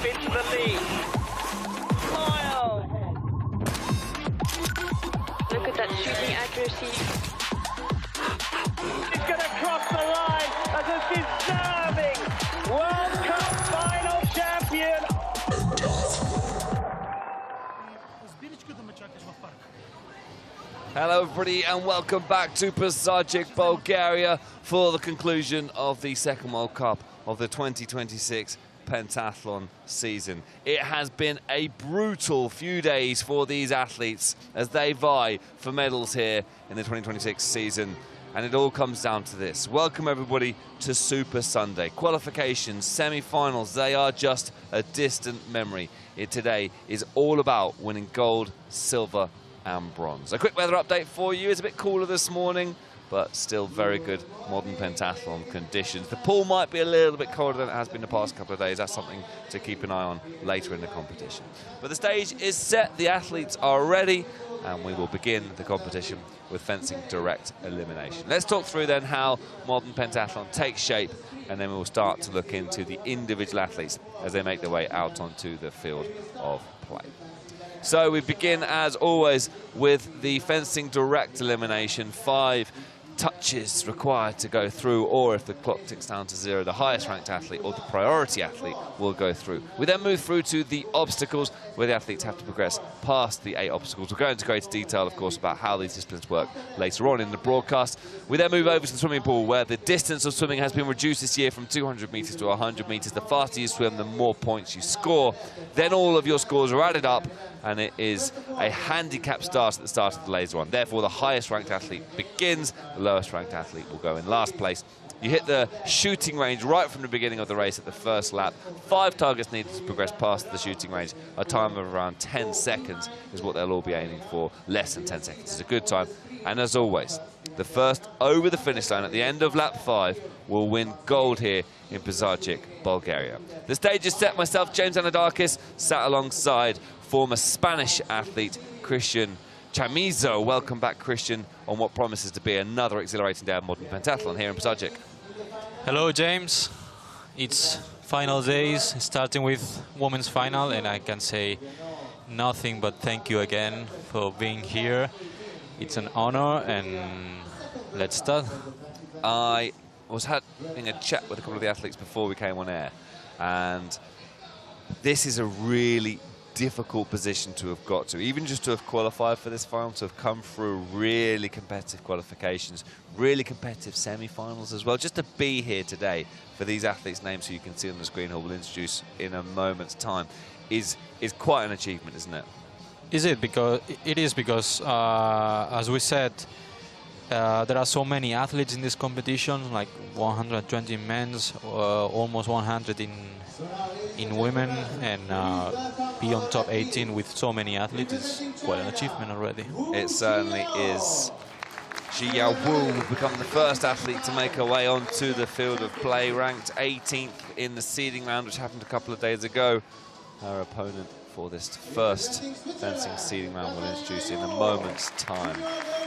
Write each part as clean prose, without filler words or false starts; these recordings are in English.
step into the lead. Miles. Look at that shooting accuracy. She's going to cross the line as a deserving World Cup final champion. Hello everybody and welcome back to Pazardzhik, Bulgaria for the conclusion of the second World Cup of the 2026 Pentathlon season. It has been a brutal few days for these athletes as they vie for medals here in the 2026 season, and it all comes down to this. Welcome everybody to Super Sunday. Qualifications, semi-finals, they are just a distant memory. It today is all about winning gold, silver and bronze. A quick weather update for you. It's a bit cooler this morning, but still very good modern pentathlon conditions. The pool might be a little bit colder than it has been the past couple of days. That's something to keep an eye on later in the competition. But the stage is set, the athletes are ready, and we will begin the competition with fencing direct elimination. Let's talk through then how modern pentathlon takes shape, and then we'll start to look into the individual athletes as they make their way out onto the field of play. So we begin, as always, with the fencing direct elimination. 5 touches required to go through, or if the clock ticks down to 0, the highest ranked athlete or the priority athlete will go through. We then move through to the obstacles, where the athletes have to progress past the 8 obstacles. We'll go into greater detail, of course, about how these disciplines work later on in the broadcast. We then move over to the swimming pool, where the distance of swimming has been reduced this year from 200 meters to 100 meters. The faster you swim, the more points you score. Then all of your scores are added up, and it is a handicap start at the start of the laser one. Therefore, the highest ranked athlete begins, the lowest ranked athlete will go in last place. You hit the shooting range right from the beginning of the race at the first lap. 5 targets needed to progress past the shooting range. A time of around 10 seconds is what they'll all be aiming for. Less than 10 seconds is a good time. And as always, the first over the finish line at the end of lap 5 will win gold here in Pazardzhik, Bulgaria. The stage is set. Myself, James Anadakis, sat alongside former Spanish athlete Christian Chamizo. Welcome back, Christian, on what promises to be another exhilarating day of modern pentathlon here in Pazardzhik. Hello, James. It's final days, starting with women's final, and I can say nothing but thank you again for being here. It's an honor, and let's start. I was having a chat with a couple of the athletes before we came on air, and this is a really difficult position to have got to, even just to have qualified for this final, to have come through really competitive qualifications, really competitive semi-finals as well. Just to be here today for these athletes' names who you can see on the screen, who we'll introduce in a moment's time, is quite an achievement, isn't it? Is it? Because it is, because as we said, there are so many athletes in this competition, like 120 men's, almost 100 in women, and be on top 18 with so many athletes is quite an achievement already. It certainly is. Ji Yaowu will become the first athlete to make her way onto the field of play, ranked 18th in the seeding round, which happened a couple of days ago. Her opponent for this first fencing seeding round will introduce in a moment's time.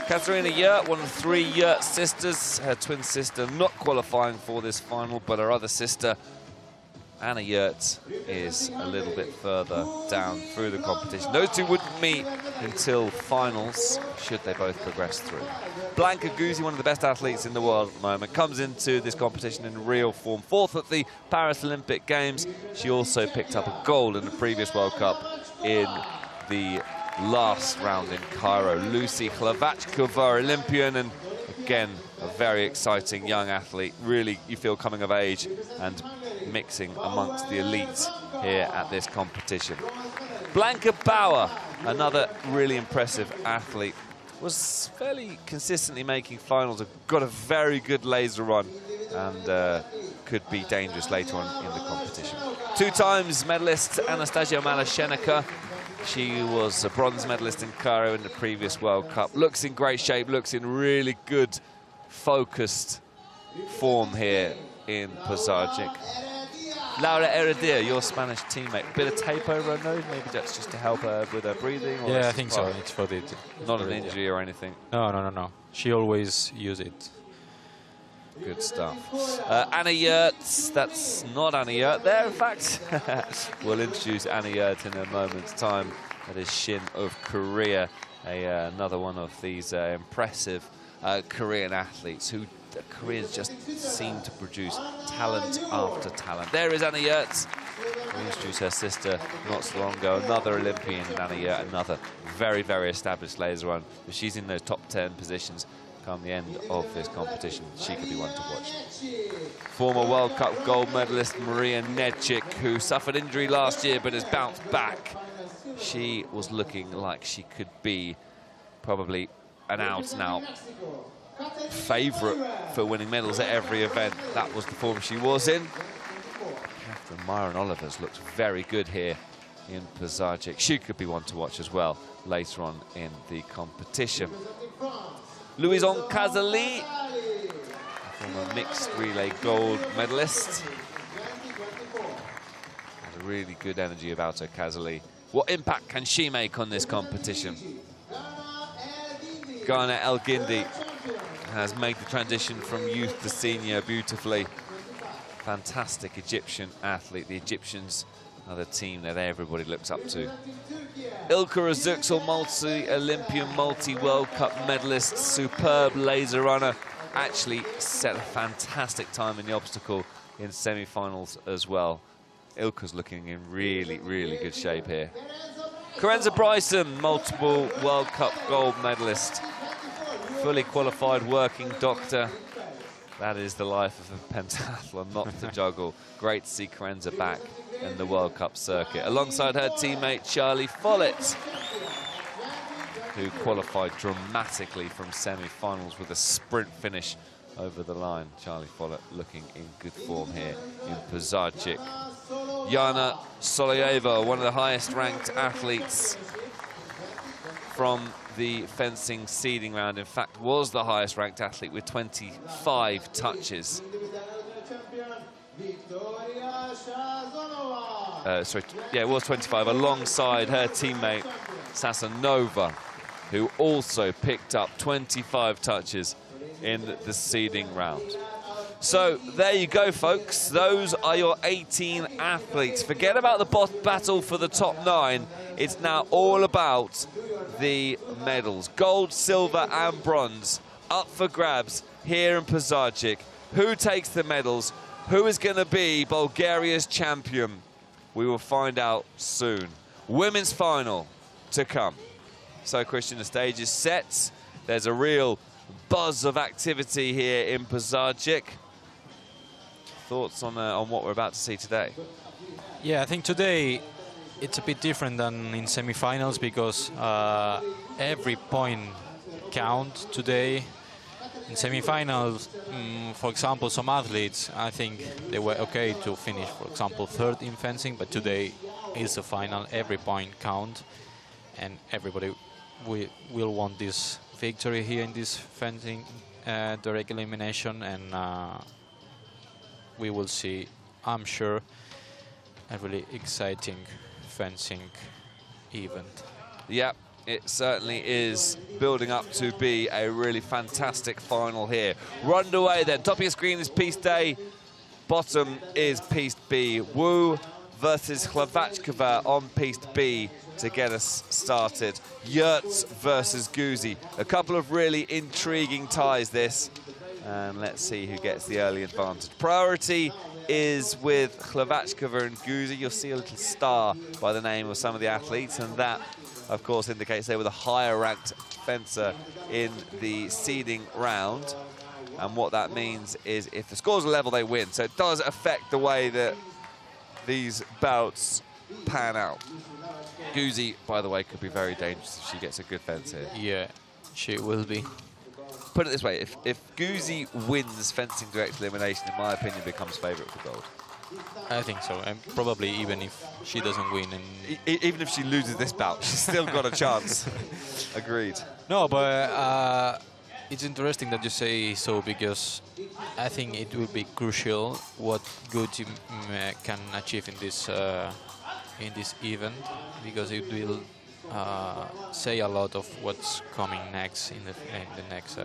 Katharina Yurt, one of 3 Yurt sisters, her twin sister not qualifying for this final, but her other sister, Anna Yurt, is a little bit further down through the competition. Those two wouldn't meet until finals, should they both progress through. Blanka Guzzi, one of the best athletes in the world at the moment, comes into this competition in real form. 4th at the Paris Olympic Games. She also picked up a gold in the previous World Cup in the last round in Cairo. Lucy Hlavackova, Olympian, and again, a very exciting young athlete. Really, you feel coming of age and mixing amongst the elites here at this competition. Blanka Bauer, another really impressive athlete, was fairly consistently making finals, got a very good laser run, and could be dangerous later on in the competition. 2 times medalist Anastasia Malashenica. She was a bronze medalist in Cairo in the previous World Cup. Looks in great shape, looks in really good, focused form here in Pazardzhik. Laura Heredia, your Spanish teammate. Bit of tape over her nose, maybe that's just to help her with her breathing? Or Yeah, I think so. It's for the... Not an injury or anything? No. She always uses it. Good stuff. Anna Yurts, that's not Anna Yurt there, in fact. We'll introduce Anna Yurt in a moment's time. That is Shin of Korea, another one of these impressive Korean athletes who the Koreans just seem to produce talent after talent. There is Anna Yurt. We introduced her sister not so long ago, another Olympian, Anna Yurt, another very, very established laser run. If she's in those top 10 positions come the end of this competition, she could be one to watch. Former World Cup gold medalist Maria Nedchik, who suffered injury last year but has bounced back. She was looking like she could be probably an out-and-out favourite for winning medals at every event. That was the form she was in. Catherine Myron Olivers looks very good here in Pazardzhik. She could be one to watch as well later on in the competition. Louison Kazali, former mixed relay gold medalist. Has a really good energy about her, Kazali. What impact can she make on this competition? Ghana El Gindi has made the transition from youth to senior beautifully. Fantastic Egyptian athlete. The Egyptians are the team that everybody looks up to. Ilka Razuksul, multi-Olympian, multi-World Cup medalist, superb laser runner. Actually set a fantastic time in the obstacle in semi-finals as well. Ilka's looking in really, really good shape here. Karenza Bryson, multiple World Cup gold medalist. Fully qualified working doctor. That is the life of a pentathlon, not to juggle. Great to see Karenza back in the World Cup circuit, alongside her teammate Charlie Follett, who qualified dramatically from semi-finals with a sprint finish over the line. Charlie Follett looking in good form here in Pazardzhik. Yana Soloyeva, one of the highest ranked athletes from the fencing seeding round, in fact was the highest ranked athlete with 25 touches. It was 25, alongside her teammate Sasanova, who also picked up 25 touches in the seeding round. So there you go, folks. Those are your 18 athletes. Forget about the battle for the top 9. It's now all about the medals. Gold, silver and bronze up for grabs here in Pazardzhik. Who takes the medals? Who is going to be Bulgaria's champion? We will find out soon. Women's final to come. So, Christian, the stage is set. There's a real buzz of activity here in Pazardzhik. Thoughts on what we're about to see today? Yeah, I think today it's a bit different than in semi-finals because every point counts today. In semi-finals, for example, some athletes, I think they were okay to finish, for example, third in fencing, but today is the final. Every point counts, and everybody will want this victory here in this fencing direct elimination, and we will see, I'm sure, a really exciting fencing event. Yeah, it certainly is building up to be a really fantastic final here. We're underway then. Top of your screen is Piste A. Bottom is Piste B. Wu versus Hlavackova on Piste B to get us started. Yurts versus Guzi. A couple of really intriguing ties, this. And let's see who gets the early advantage. Priority is with Hlavackova and Guzi. You'll see a little star by the name of some of the athletes, and that, of course, indicates they were the higher-ranked fencer in the seeding round. And what that means is if the scores are level, they win. So it does affect the way that these bouts pan out. Guzi, by the way, could be very dangerous if she gets a good fence here. Yeah, she will be. Put it this way, if Guzi wins fencing direct elimination, in my opinion, becomes favourite for gold. I think so, and probably even if she doesn't win. And even if she loses this bout, she's still got a chance. Agreed. No, but it's interesting that you say so, because I think it will be crucial what Guzi can achieve in this event, because it will say a lot of what's coming next in the next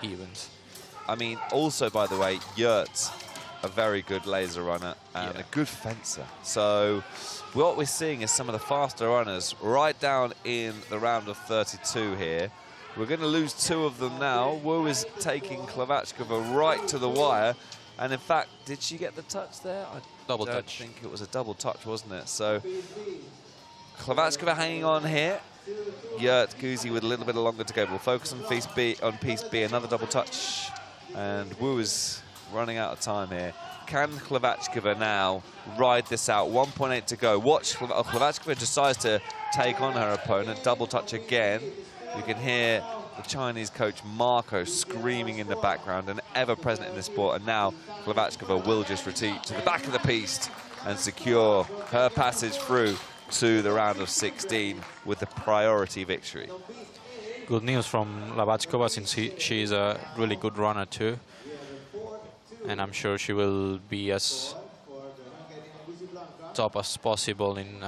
events. I mean, also, by the way, Yurt's a very good laser runner and a good fencer. So what we're seeing is some of the faster runners right down in the round of 32 here. We're going to lose 2 of them now. Wu is taking Klavachkova right to the wire. And in fact, did she get the touch there? Double I touch. think it was a double touch, wasn't it? So Klavachkova hanging on here. Yurt, Guzi with a little bit longer to go. We'll focus on piece B, another double touch. And Wu is running out of time here. Can Klavachkova now ride this out? 1.8 to go. Watch, Klavachkova decides to take on her opponent. Double touch again. You can hear the Chinese coach Marco screaming in the background and ever present in the sport. And now Klavachkova will just retreat to the back of the piste and secure her passage through to the round of 16 with the priority victory. Good news from Klavachkova, since she is a really good runner too. And I'm sure she will be as top as possible in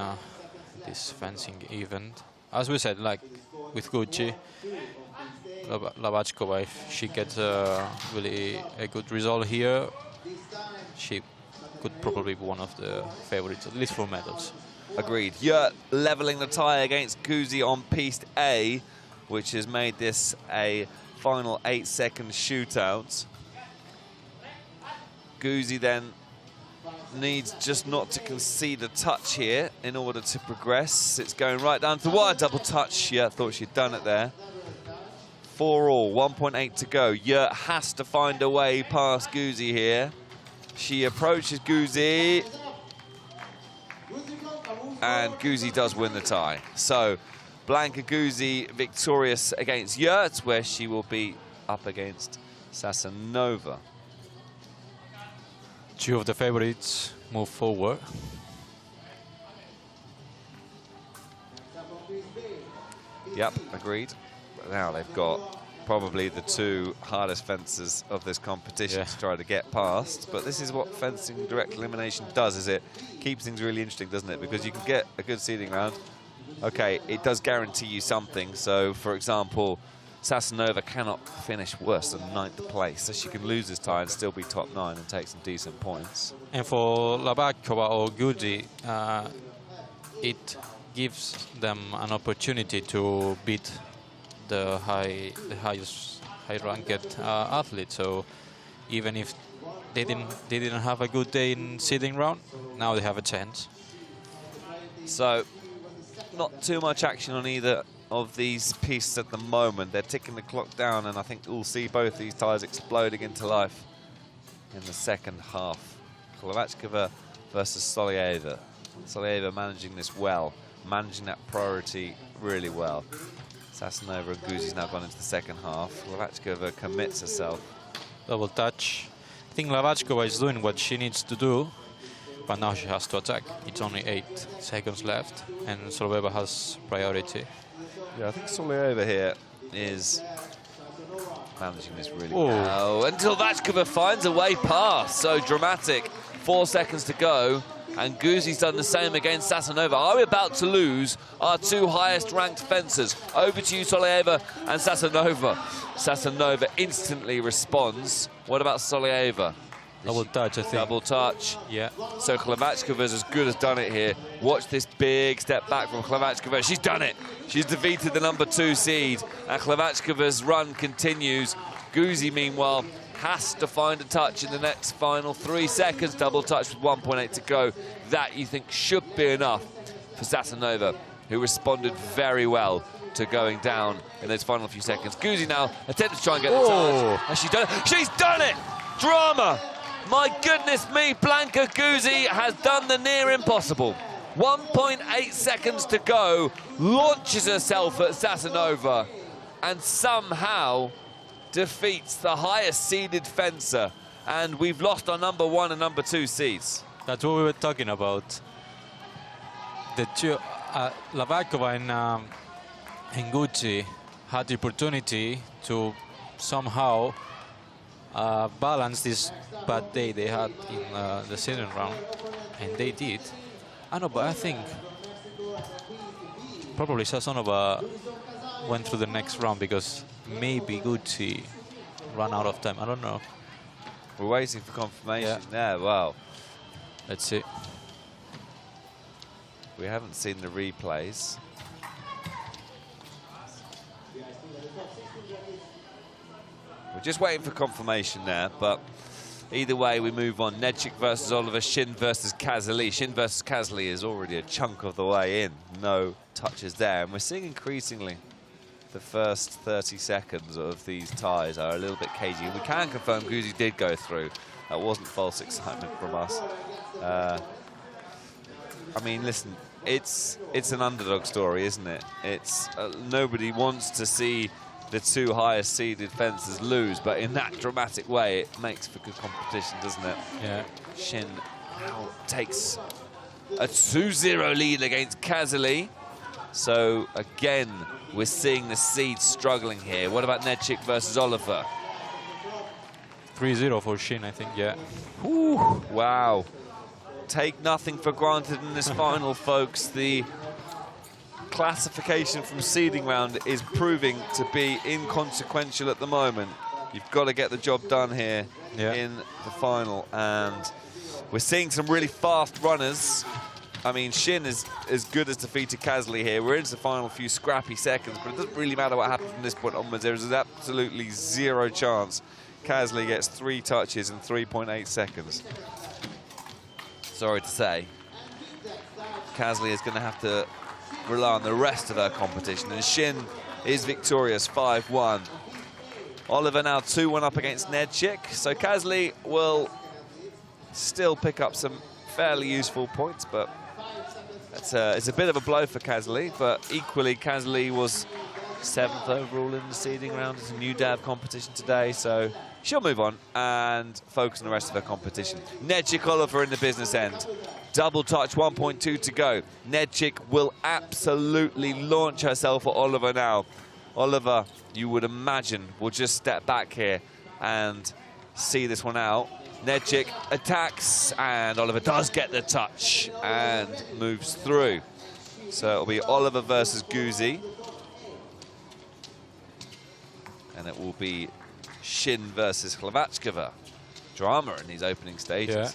this fencing event. As we said, like with Gucci, Klavachkova, if she gets really a good result here, she could probably be one of the favorites, at least for medals. Agreed. Yurt leveling the tie against Guzi on piste A, which has made this a final 8-second shootout. Guzi then needs just not to concede a touch here in order to progress. It's going right down to the wire. Double touch. Yurt thought she'd done it there. 4-all, 1.8 to go. Yurt has to find a way past Guzi here. She approaches Guzi. And Guzi does win the tie. So Blanka Guzi victorious against Yurt, where she will be up against Sasanova. 2 of the favorites move forward. Yep, agreed. But now they've got probably the 2 hardest fencers of this competition to try to get past. But this is what fencing direct elimination does, is it keeps things really interesting, doesn't it? Because you can get a good seeding round. Okay, it does guarantee you something. So, for example, Sasanova cannot finish worse than 9th place, so she can lose this tie and still be top 9 and take some decent points. And for Klavachkova or Guzi, it gives them an opportunity to beat the highest high-ranked athlete. So even if they didn't have a good day in seeding round, now they have a chance. So not too much action on either of these pieces at the moment. They're ticking the clock down, and I think we'll see both these ties exploding into life in the second half. Klavachkova versus Solieva. Solieva managing this well, managing that priority really well. Sasanova and Guzi's now gone into the second half. Klavachkova commits herself. Double touch. I think Klavachkova is doing what she needs to do, but now she has to attack. It's only 8 seconds left, and Solieva has priority. Yeah, I think Solieva here is managing this really well. Until Klavachkova finds a way past. So dramatic. 4 seconds to go. And Guzi's done the same against Sasanova. Are we about to lose our 2 highest-ranked fencers? Over to you, Solieva and Sasanova. Sasanova instantly responds. What about Solieva? Double touch, I think. Double touch. Yeah. So Klavachkova's as good as done it here. Watch this big step back from Klavachkova. She's done it. She's defeated the number 2 seed. And Klavachkova's run continues. Guzi, meanwhile, has to find a touch in the next final 3 seconds. Double touch with 1.8 to go. That, you think, should be enough for Sasanova, who responded very well to going down in those final few seconds. Guzi now attempts to try and get the touch. Has she done it? She's done it! Drama! My goodness me, Blanka Guzi has done the near impossible. 1.8 seconds to go, launches herself at Sasanova, and somehow defeats the highest seeded fencer. And we've lost our number 1 and number 2 seeds. That's what we were talking about. The two, Klavachkova and Guzi had the opportunity to somehow balance this bad day they had in the second round, and they did. I know, but I think probably Sasanova went through the next round because maybe Guzi run out of time. I don't know. We're waiting for confirmation. Yeah, well. Let's see. We haven't seen the replays. We're just waiting for confirmation there, but either way, we move on. Nedchik versus Oliver, Shin versus Kazali. Shin versus Kazali is already a chunk of the way in. No touches there, and we're seeing increasingly the first 30 seconds of these ties are a little bit cagey. We can confirm Guzzi did go through. That wasn't false excitement from us. I mean, listen, it's an underdog story, isn't it? It's nobody wants to see the two highest seeded fencers lose, but in that dramatic way, it makes for good competition, doesn't it? Yeah. Shin now takes a 2-0 lead against Kazali. So again, we're seeing the seeds struggling here. What about Nedchik versus Oliver? 3-0 for Shin, I think, yeah. Whew, wow. Take nothing for granted in this final, folks. The classification from seeding round is proving to be inconsequential at the moment. You've got to get the job done here in the final. And we're seeing some really fast runners. I mean, Shin is as good as defeated Kazali here. We're into the final few scrappy seconds, but it doesn't really matter what happens from this point onwards. There is absolutely zero chance Kazali gets 3 touches in 3.8 seconds. Sorry to say. Kazali is going to have to rely on the rest of her competition, and Shin is victorious 5-1. Oliver now 2-1 up against Nedchik, so Kazali will still pick up some fairly useful points, but it's a bit of a blow for Kazali, but equally Kazali was 7th overall in the seeding round. It's a new DAV competition today, so she'll move on and focus on the rest of her competition. Nedchik Oliver in the business end. Double touch, 1.2 to go. Nedchik will absolutely launch herself at Oliver now. Oliver, you would imagine, will just step back here and see this one out. Nedchik attacks, and Oliver does get the touch and moves through. So it'll be Oliver versus Guzzi. And it will be Shin versus Hlavackova. Drama in these opening stages. Yeah.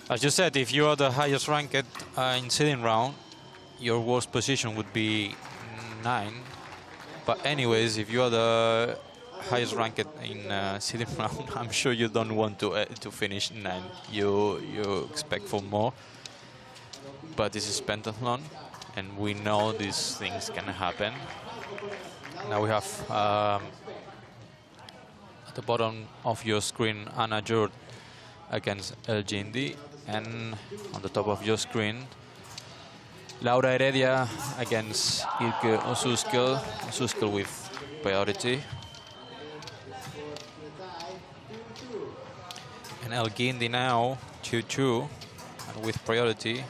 As you said, if you are the highest ranked in seeding round, your worst position would be 9. But anyways, if you are the highest ranked in seeding round, I'm sure you don't want to finish 9. You expect for more. But this is Pentathlon, and we know these things can happen. Now we have at the bottom of your screen Anna Jord against El Gindi, and on the top of your screen Laura Heredia against Ilke Osuskel with priority. And El Gindi now 2-2 and with priority.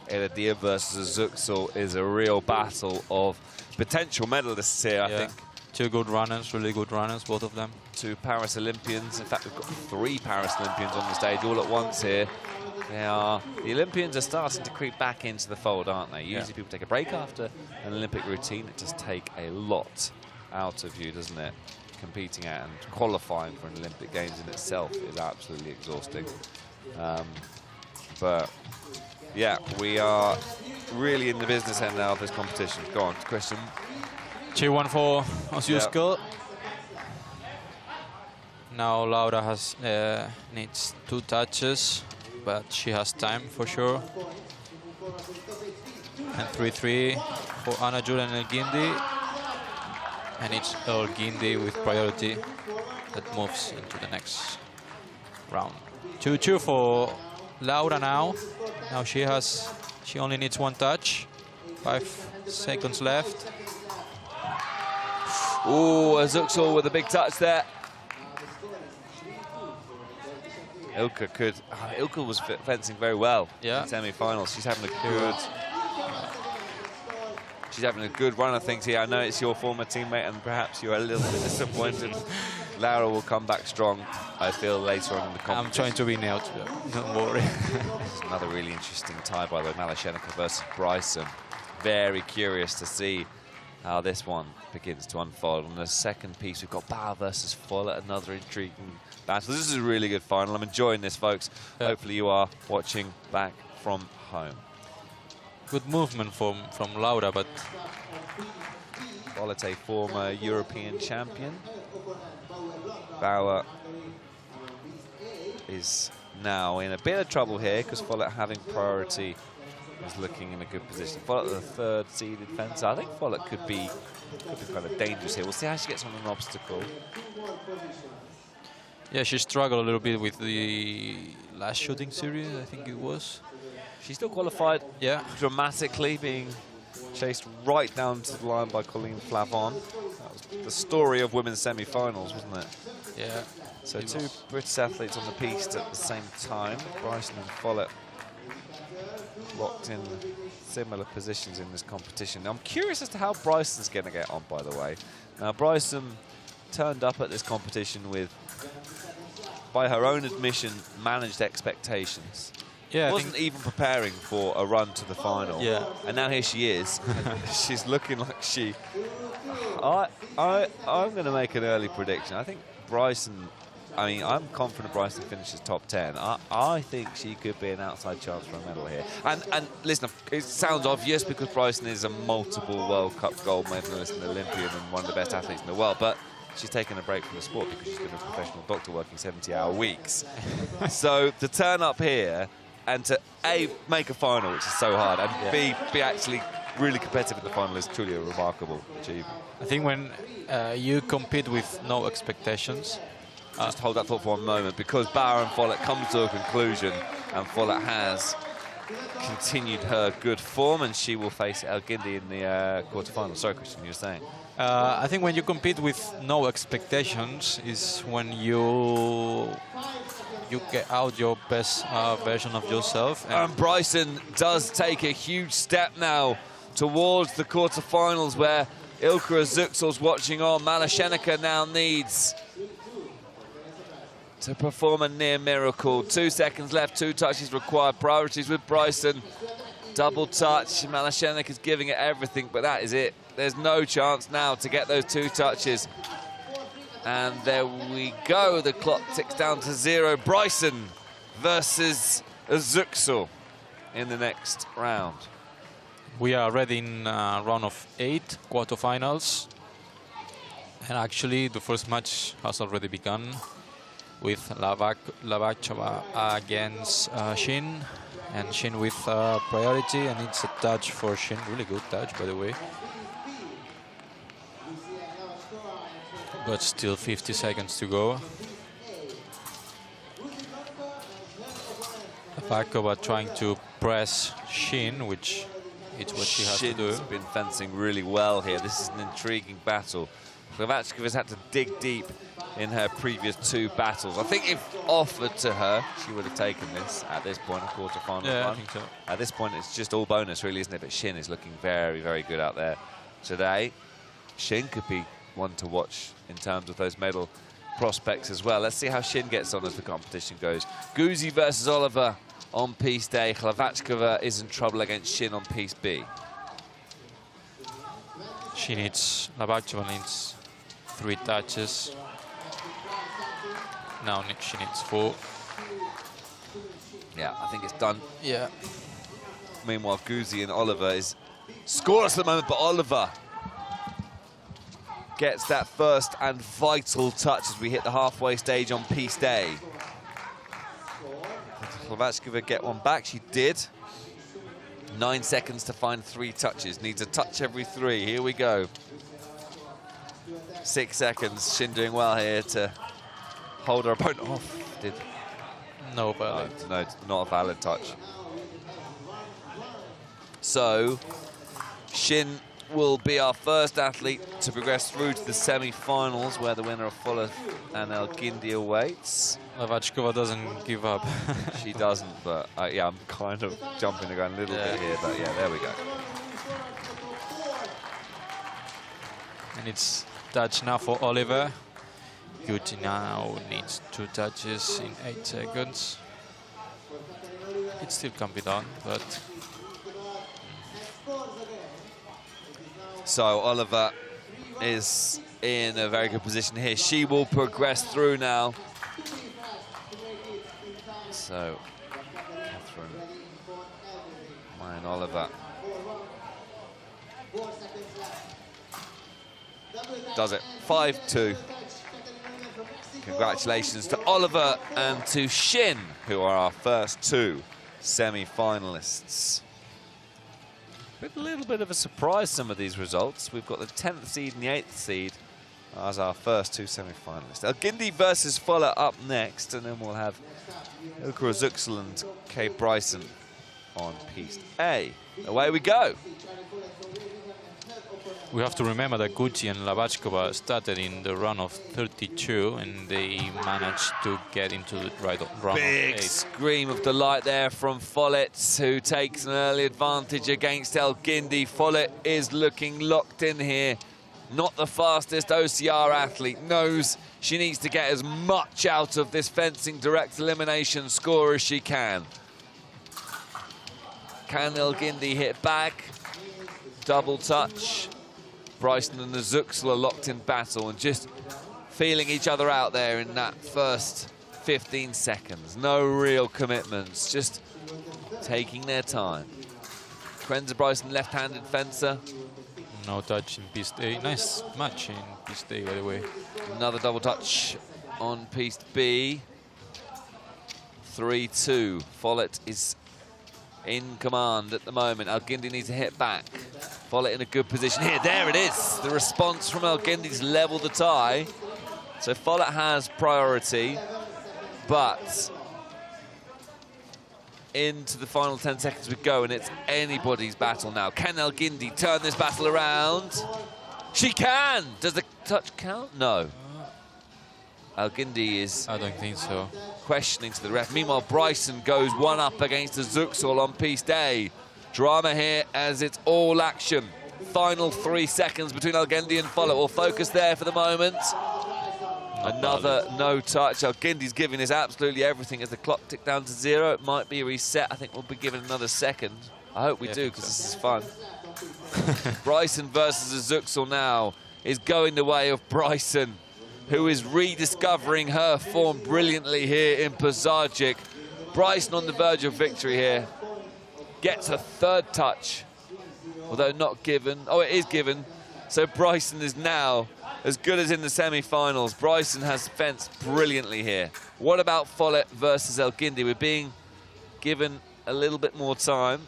Heredia versus Zuxel is a real battle of potential medalists here, I think. 2 good runners, really good runners, both of them. 2 Paris Olympians. In fact, we've got 3 Paris Olympians on the stage all at once here. The Olympians are starting to creep back into the fold, aren't they? Usually people take a break after an Olympic routine. It does take a lot out of you, doesn't it? Competing at and qualifying for an Olympic Games in itself is absolutely exhausting. But yeah, we are really in the business end now of this competition. Go on, Christian. 2-1 for Osuskel. Now Laura has needs 2 touches, but she has time for sure. And 3-3 for Anna Jord and El Gindi. And it's El Gindi with priority that moves into the next round. 2-2 for Laura now. Now she only needs 1 touch. 5 seconds left. Oh, Zuxel with a big touch there. Ilka was fencing very well in the semi-finals. She's having a good run of things here. I know it's your former teammate, and perhaps you're a little bit disappointed. Laura will come back strong, I feel, later on in the competition. I'm trying to be neutral, don't worry. This is another really interesting tie, by the way, Malashenikova versus Bryson. Very curious to see how this one begins to unfold. On the second piece, we've got Bauer versus Follett, another intriguing battle. This is a really good final. I'm enjoying this, folks. Yeah. Hopefully you are watching back from home. Good movement from Laura, but Follett, a former European champion. Bauer is now in a bit of trouble here because Follett having priority is looking in a good position. Follett, the third seeded fencer. I think Follett could be kind of dangerous here. We'll see how she gets on an obstacle. yeah, she struggled a little bit with the last shooting series, I think it was. She's still qualified, Yeah. dramatically being chased right down to the line by Colleen Flavon. That was the story of women's semi-finals, wasn't it? Yeah. So It two was. British athletes on the piste at the same time. Bryson and Follett locked in similar positions in this competition. Now, I'm curious as to how Bryson's going to get on, by the way. Now, Bryson turned up at this competition with, by her own admission, managed expectations. Yeah, I Wasn't think, even preparing for a run to the final. Yeah. And now here she is. She's looking like she... I'm going to make an early prediction. I think Bryson... I mean, I'm confident Bryson finishes top 10. I think she could be an outside chance for a medal here. And listen, it sounds obvious because Bryson is a multiple World Cup gold medalist and Olympian and one of the best athletes in the world. But she's taken a break from the sport because she's been a professional doctor working 70-hour weeks. So to turn up here and to A, make a final, which is so hard, and B, be actually really competitive in the final is truly a remarkable achievement. I think when you compete with no expectations, Just hold that thought for one moment, because Bauer and Follett come to a conclusion, and Follett has continued her good form, and she will face El Guindy in the quarterfinals. Sorry, Christian, you were saying? I think when you compete with no expectations is when you get out your best version of yourself. And Bryson does take a huge step now towards the quarterfinals, where Ilkra Zuksel's watching on. Malashenica now needs to perform a near miracle. 2 seconds left, 2 touches required. Priorities with Bryson. Double touch. Malashenica is giving it everything, but that is it. There's no chance now to get those 2 touches. And there we go. The clock ticks down to 0. Bryson versus Zuxel in the next round. We are already in round of 8 quarterfinals. And actually, the first match has already begun with Lavachova against Shin. And Shin with priority, and it's a touch for Shin. Really good touch, by the way. But still 50 seconds to go. Lavachova trying to press Shin, which is what she has to do. Shin's been fencing really well here. This is an intriguing battle. Lavachova has had to dig deep in her previous 2 battles. I think if offered to her, she would have taken this at this point, a quarter-final Yeah, run. I think so. At this point, it's just all bonus, really, isn't it? But Shin is looking very, very good out there today. Shin could be one to watch in terms of those medal prospects as well. Let's see how Shin gets on as the competition goes. Guzzi versus Oliver on Piste A. Hlavackova is in trouble against Shin on Piste B. Lavachova needs 3 touches. Now she needs 4. Yeah, I think it's done. Yeah. Meanwhile, Guzzi and Oliver is scoreless at the moment, but Oliver gets that first and vital touch as we hit the halfway stage on Piste A. Hlavackova get one back. She did. 9 seconds to find 3 touches. Needs a touch every 3. Here we go. 6 seconds. Shin doing well here to hold her opponent off. No, but No, not a valid touch. So, Shin will be our first athlete to progress through to the semi-finals, where the winner of Follett and El Guindy awaits. Lavachova doesn't give up. She doesn't, but yeah, I'm kind of jumping the gun a little bit here, but yeah, there we go. And it's touch now for Oliver. Gucci now needs 2 touches in 8 seconds. It still can be done, but So Oliver is in a very good position here. She will progress through now. So Catherine, Mine Oliver does it. 5-2. Congratulations to Oliver and to Shin, who are our first two semi-finalists. A little bit of a surprise, some of these results. We've got the 10th seed and the 8th seed as our first two semi-finalists. Elgindi versus Fuller up next, and then we'll have Ilkra Zuxel and Kay Bryson on Piste A. Away we go. We have to remember that Gucci and Lavachkova started in the run of 32, and they managed to get into the run of 8. Big scream of delight there from Follett, who takes an early advantage against Elgindi. Follett is looking locked in here. Not the fastest OCR athlete, knows she needs to get as much out of this fencing direct elimination score as she can. Can Elgindi hit back? Double touch. Bryson and the Zuxel are locked in battle and just feeling each other out there in that first 15 seconds. No real commitments, just taking their time. Krenza Bryson, left-handed fencer. No touch in Piste A. Nice match in Piste A, by the way. Another double touch on Piste B. 3-2. Follett is in command at the moment. Elgindi needs to hit back. Follett in a good position here. There it is. The response from Elgindi's level the tie. So Follett has priority, but into the final 10 seconds we go, and it's anybody's battle now. Can Elgindi turn this battle around? She can! Does the touch count? No. Elgindi is... I don't think so. Questioning to the ref. Meanwhile, Bryson goes one up against the Zuxel on Piste A. Drama here as it's all action. Final 3 seconds between Elgindi and Follett. We'll focus there for the moment. Another no touch. Elgindi's giving us absolutely everything as the clock ticked down to 0. It might be a reset. I think we'll be given another second. I hope we do, because this is fun. Bryson versus the Zuxel now is going the way of Bryson, who is rediscovering her form brilliantly here in Pazardzhik. Bryson on the verge of victory here. Gets a third touch, although not given. Oh, it is given. So Bryson is now as good as in the semi-finals. Bryson has fenced brilliantly here. What about Follett versus Elgindi? We're being given a little bit more time.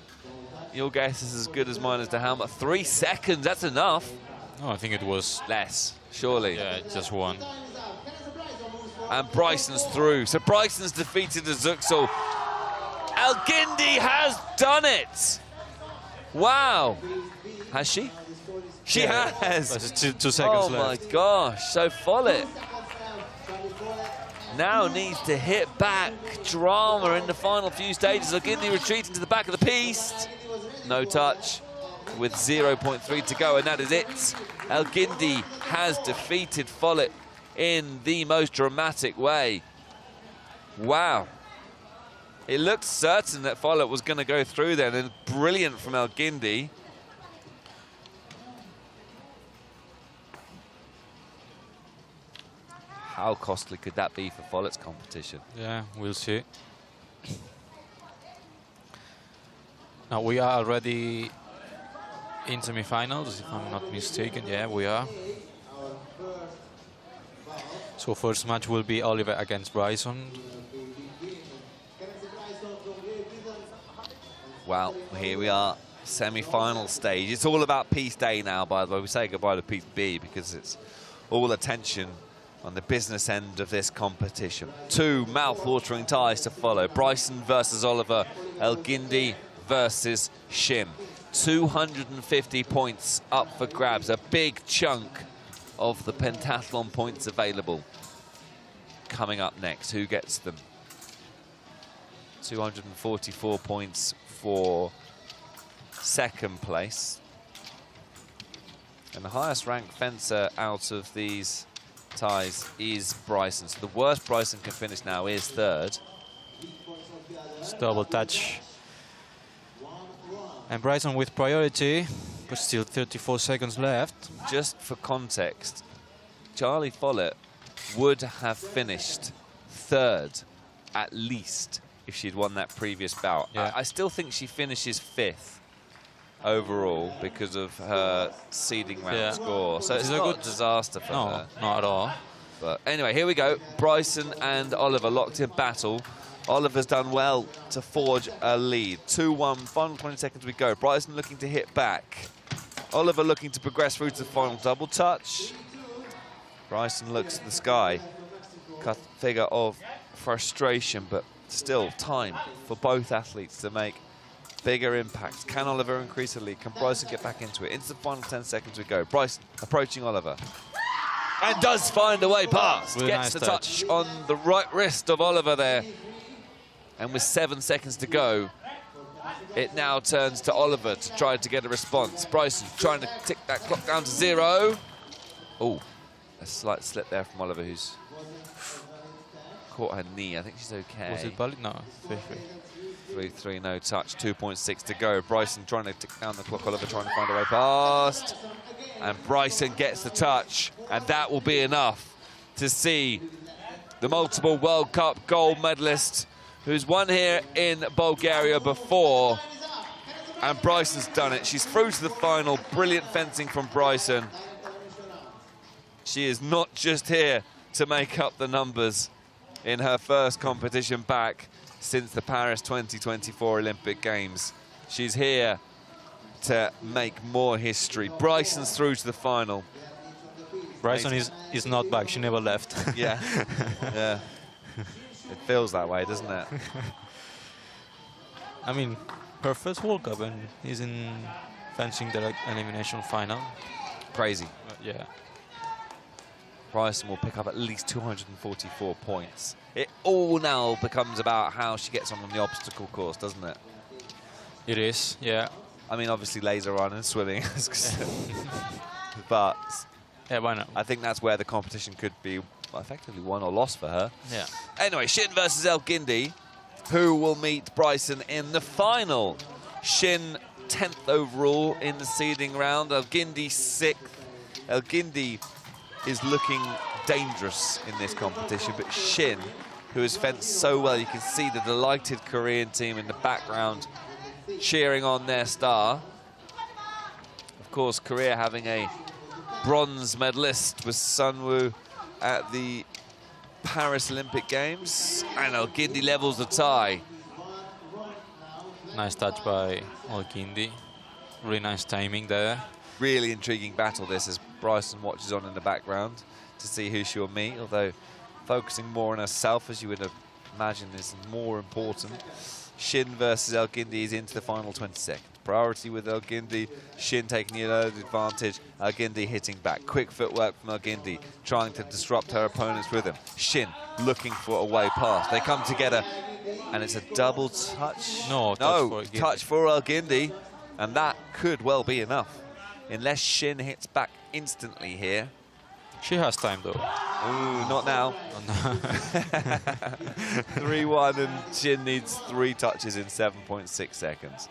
Your guess is as good as mine as to how much. 3 seconds, that's enough. No, I think it was less, surely. Yeah, just one. And Bryson's through. So Bryson's defeated the Zuxel. Elgindi has done it. Wow. Has she? She has. Two seconds left. Oh my gosh. So Follett now needs to hit back. Drama in the final few stages. Elgindi retreating to the back of the piste. No touch with 0.3 to go, and that is it. Elgindi has defeated Follett in the most dramatic way. Wow. It looked certain that Follett was going to go through then, and brilliant from Elgindi. How costly could that be for Follett's competition? Yeah, we'll see. Now we are already in semi-finals, if I'm not mistaken. Yeah, we are. So first match will be Oliver against Bryson. Well, here we are, semi-final stage. It's all about Piste A now, by the way. We say goodbye to Piste B because it's all attention on the business end of this competition. 2 mouth-watering ties to follow. Bryson versus Oliver, Elgindi versus Shim. 250 points up for grabs, a big chunk of the pentathlon points available. Coming up next, who gets them? 244 points for second place. And the highest ranked fencer out of these ties is Bryson. So the worst Bryson can finish now is third. It's double touch. And Bryson with priority. But still 34 seconds left. Just for context, Charlie Follett would have finished third at least if she'd won that previous bout. Yeah. I still think she finishes fifth overall because of her seeding round score. So it's not a disaster for her. No, not at all. But anyway, here we go. Bryson and Oliver locked in battle. Oliver's done well to forge a lead. 2-1, final 20 seconds we go. Bryson looking to hit back. Oliver looking to progress through to the final double touch. Bryson looks at the sky. Cut figure of frustration, but still time for both athletes to make bigger impacts. Can Oliver increase the lead? Can Bryson get back into it? Into the final 10 seconds we go. Bryson approaching Oliver. And does find a way past. Really Gets nice the touch on the right wrist of Oliver there. And with 7 seconds to go, it now turns to Oliver to try to get a response. Bryson trying to tick that clock down to 0. Oh, a slight slip there from Oliver, who's caught her knee. I think she's okay. Was it valid? No, 3-3. 3-3, no touch, 2.6 to go. Bryson trying to tick down the clock, Oliver trying to find a way past. And Bryson gets the touch, and that will be enough to see the multiple World Cup gold medalist who's won here in Bulgaria before. And Bryson's done it. She's through to the final. Brilliant fencing from Bryson. She is not just here to make up the numbers in her first competition back since the Paris 2024 Olympic Games. She's here to make more history. Bryson's through to the final. Bryson is not back. She never left. Yeah, yeah. It feels that way, doesn't it? I mean, her first World Cup and is in fencing the elimination final. Crazy. Yeah. Bryson will pick up at least 244 points. It all now becomes about how she gets on the obstacle course, doesn't it? It is, yeah. I mean, obviously laser run and swimming, but yeah, why not? I think that's where the competition could be effectively won or lost for her. Yeah. Anyway, Shin versus El Guindy, who will meet Bryson in the final. Shin 10th overall in the seeding round, El Guindy 6th. El Guindy is looking dangerous in this competition, but Shin, who has fenced so well, you can see the delighted Korean team in the background cheering on their star. Of course, Korea having a bronze medalist with Sunwoo at the Paris Olympic Games, and El Guindy levels the tie. Nice touch by El Guindy. Really nice timing there. Really intriguing battle this as Bryson watches on in the background to see who she'll meet, although focusing more on herself, as you would imagine, is more important. Shin versus El Guindy is into the final 20 seconds. Priority with El Guindy, Shin taking the early advantage, El Guindy hitting back. Quick footwork from El Guindy, trying to disrupt her opponent's rhythm. Shin looking for a way past. They come together, and it's a double touch. No, touch for El Guindy, and that could well be enough. Unless Shin hits back instantly here. She has time, though. Ooh, not now. 3-1, and Shin needs 3 touches in 7.6 seconds.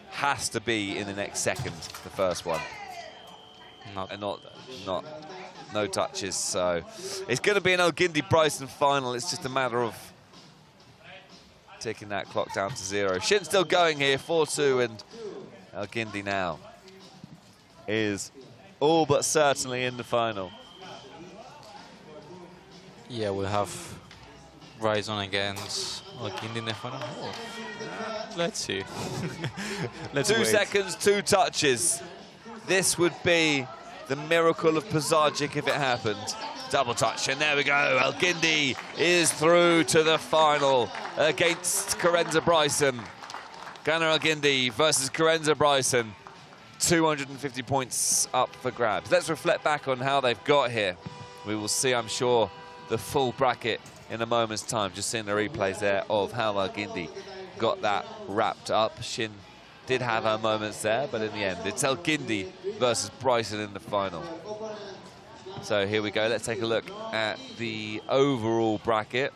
Has to be in the next second, the first one. No touches, so it's going to be an El Guindy Bryson final. It's just a matter of taking that clock down to 0. Shin still going here, 4-2, and El Guindy now is all but certainly in the final. Yeah, we'll have Bryson against El Guindy in the final. Oh. Let's see. Let's 2 wait. seconds, 2 touches. This would be the miracle of Pazardzhik if it happened. Double touch, and there we go. El Guindy is through to the final against Karenza Bryson. Gunnar El Guindy versus Karenza Bryson. 250 points up for grabs. Let's reflect back on how they've got here. We will see, I'm sure, the full bracket in a moment's time. Just seeing the replays there of how El Guindy got that wrapped up. Shin did have her moments there, but in the end, it's El Guindy versus Bryson in the final. So here we go. Let's take a look at the overall bracket.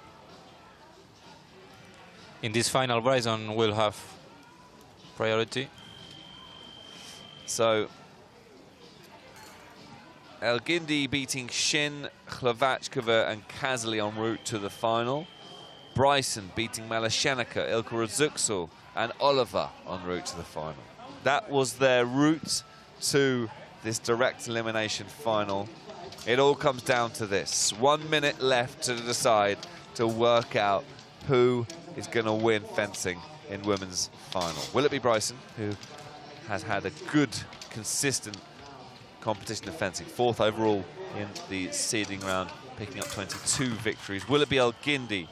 In this final, Bryson will have priority. So Elgindi beating Shin, Hlavackova and Kazali en route to the final. Bryson beating Malashenica, Ilka Razuksul and Oliver en route to the final. That was their route to this direct elimination final. It all comes down to this. 1 minute left to decide, to work out who is going to win fencing in women's final. Will it be Bryson, who has had a good, consistent competition of fencing, 4th overall in the seeding round, picking up 22 victories? Will it be Elgindi,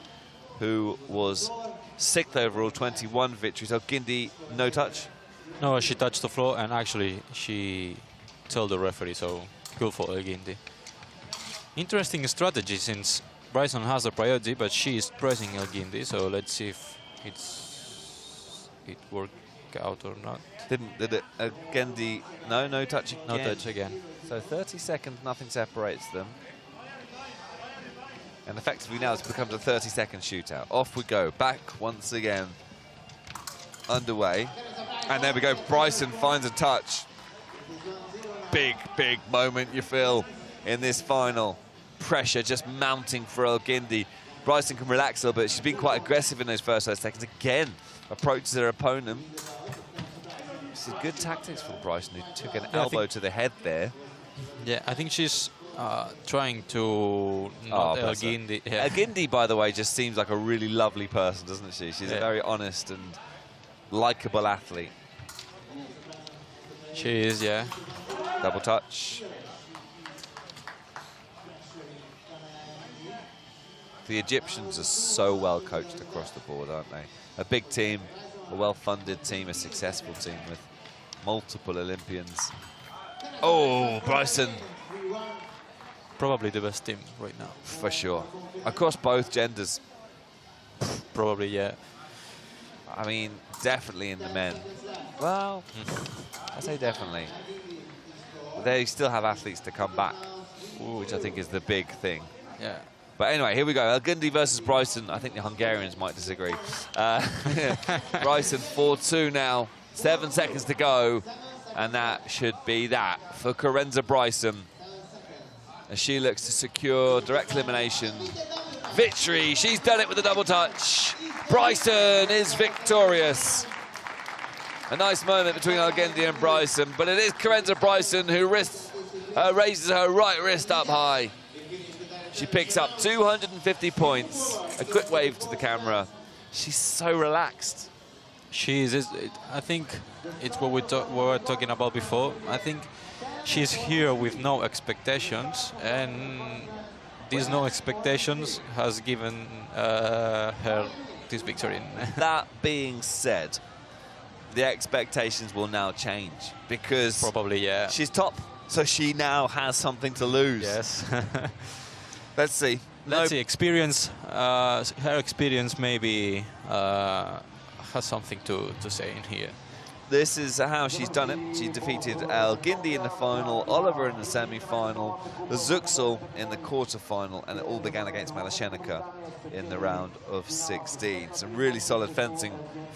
who was 6th overall, 21 victories? Elgindi, no touch? No, she touched the floor, and actually she told the referee, so good for Elgindi. Interesting strategy, since Bryson has the priority, but she is pressing Elgindi, so let's see if it worked out or not. Did it? Elgindi, no touch again. No touch again. So 30 seconds, nothing separates them. And effectively now it's becomes a 30-second shootout. Off we go, back once again, underway. And there we go, Bryson finds a touch. Big moment, you feel, in this final. Pressure just mounting for Elgindi. Bryson can relax a little bit. She's been quite aggressive in those first 30 seconds. Again, approaches her opponent. This is good tactics from Bryson, who took an elbow to the head there. Yeah, I think she's trying to not Elgindi. Yeah. Elgindi, by the way, just seems like a really lovely person, doesn't she? She's a very honest and likable athlete. She is, yeah. Double touch. The Egyptians are so well coached across the board, aren't they? A big team, a well-funded team, a successful team with multiple Olympians. Oh, Bryson. Probably the best team right now. For sure. Across both genders. Probably, yeah. I mean, definitely in the men. Well, I say definitely. They still have athletes to come back, which I think is the big thing. Yeah. But anyway, here we go. Elgindi versus Bryson. I think the Hungarians might disagree. Bryson 4-2 now. 7 seconds to go. And that should be that for Karenza Bryson, as she looks to secure direct elimination victory. She's done it with a double touch. Bryson is victorious. A nice moment between Elgindi and Bryson, but it is Karenza Bryson who raises her right wrist up high. She picks up 250 points. A quick wave to the camera. She's so relaxed. She is. I think it's what we were talking about before. I think she's here with no expectations, and these no expectations has given her this victory. That being said, the expectations will now change, because probably, yeah, she's top, so she now has something to lose. Yes. Let's see. Let's see. Experience. Her experience maybe has something to say in here. This is how she's done it. She defeated Elgindi in the final, Oliver in the semi-final, Razuksul in the quarter-final, and it all began against Malashenica in the round of 16. Some really solid fencing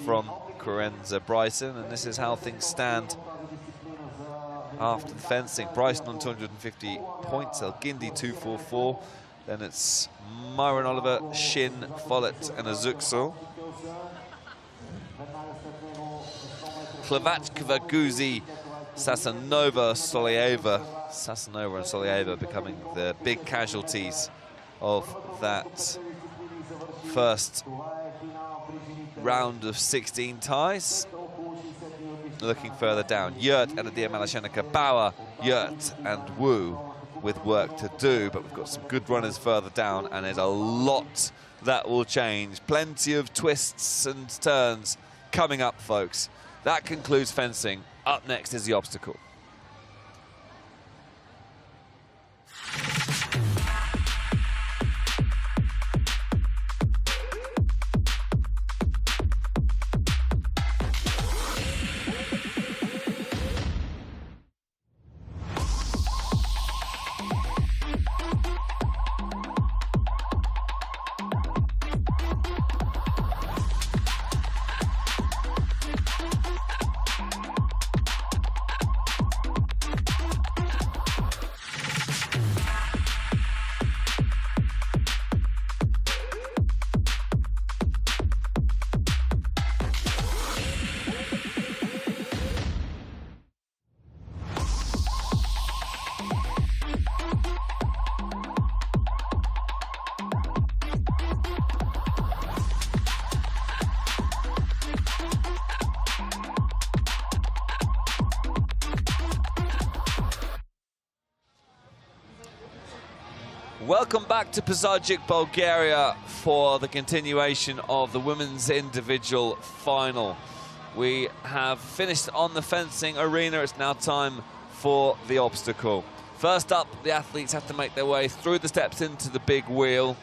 from Karenza Bryson, and this is how things stand after the fencing. Bryson on 250 points, Elgindi 244. Then it's Myron Oliver, Shin, Follett, and Razuksul. Hlavackova, Guzi, Sasanova, Solieva. Sasanova and Solieva becoming the big casualties of that first round of 16 ties. Looking further down, Yurt, Anadia Malashenica, Bauer, Yurt, and Wu with work to do, but we've got some good runners further down, and there's a lot that will change. Plenty of twists and turns coming up, folks. That concludes fencing. Up next is the obstacle. Welcome back to Pazardzhik, Bulgaria for the continuation of the women's individual final. We have finished on the fencing arena. It's now time for the obstacle. First up, the athletes have to make their way through the steps into the big wheel.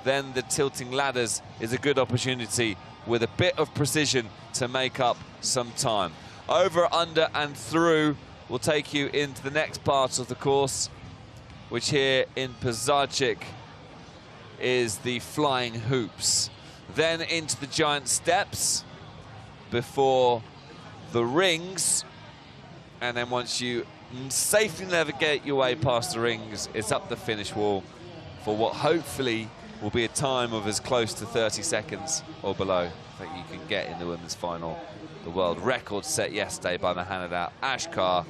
Then the tilting ladders is a good opportunity with a bit of precision to make up some time. Over, under and through will take you into the next part of the course, which here in Pazardzhik is the flying hoops. Then into the giant steps before the rings. And then once you safely navigate your way past the rings, it's up the finish wall for what hopefully will be a time of as close to 30 seconds or below that you can get in the women's final. The world record set yesterday by Mohamed Ashkar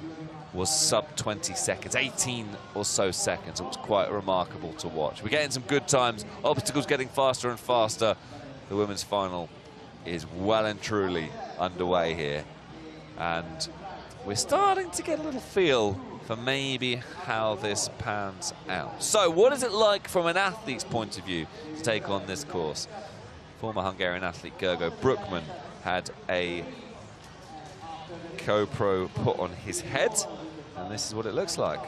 was sub 20 seconds, 18 or so seconds. It was quite remarkable to watch. We're getting some good times, obstacles getting faster and faster. The women's final is well and truly underway here. And we're starting to get a little feel for maybe how this pans out. So what is it like from an athlete's point of view to take on this course? Former Hungarian athlete Gergo Brookman had a GoPro put on his head, and this is what it looks like.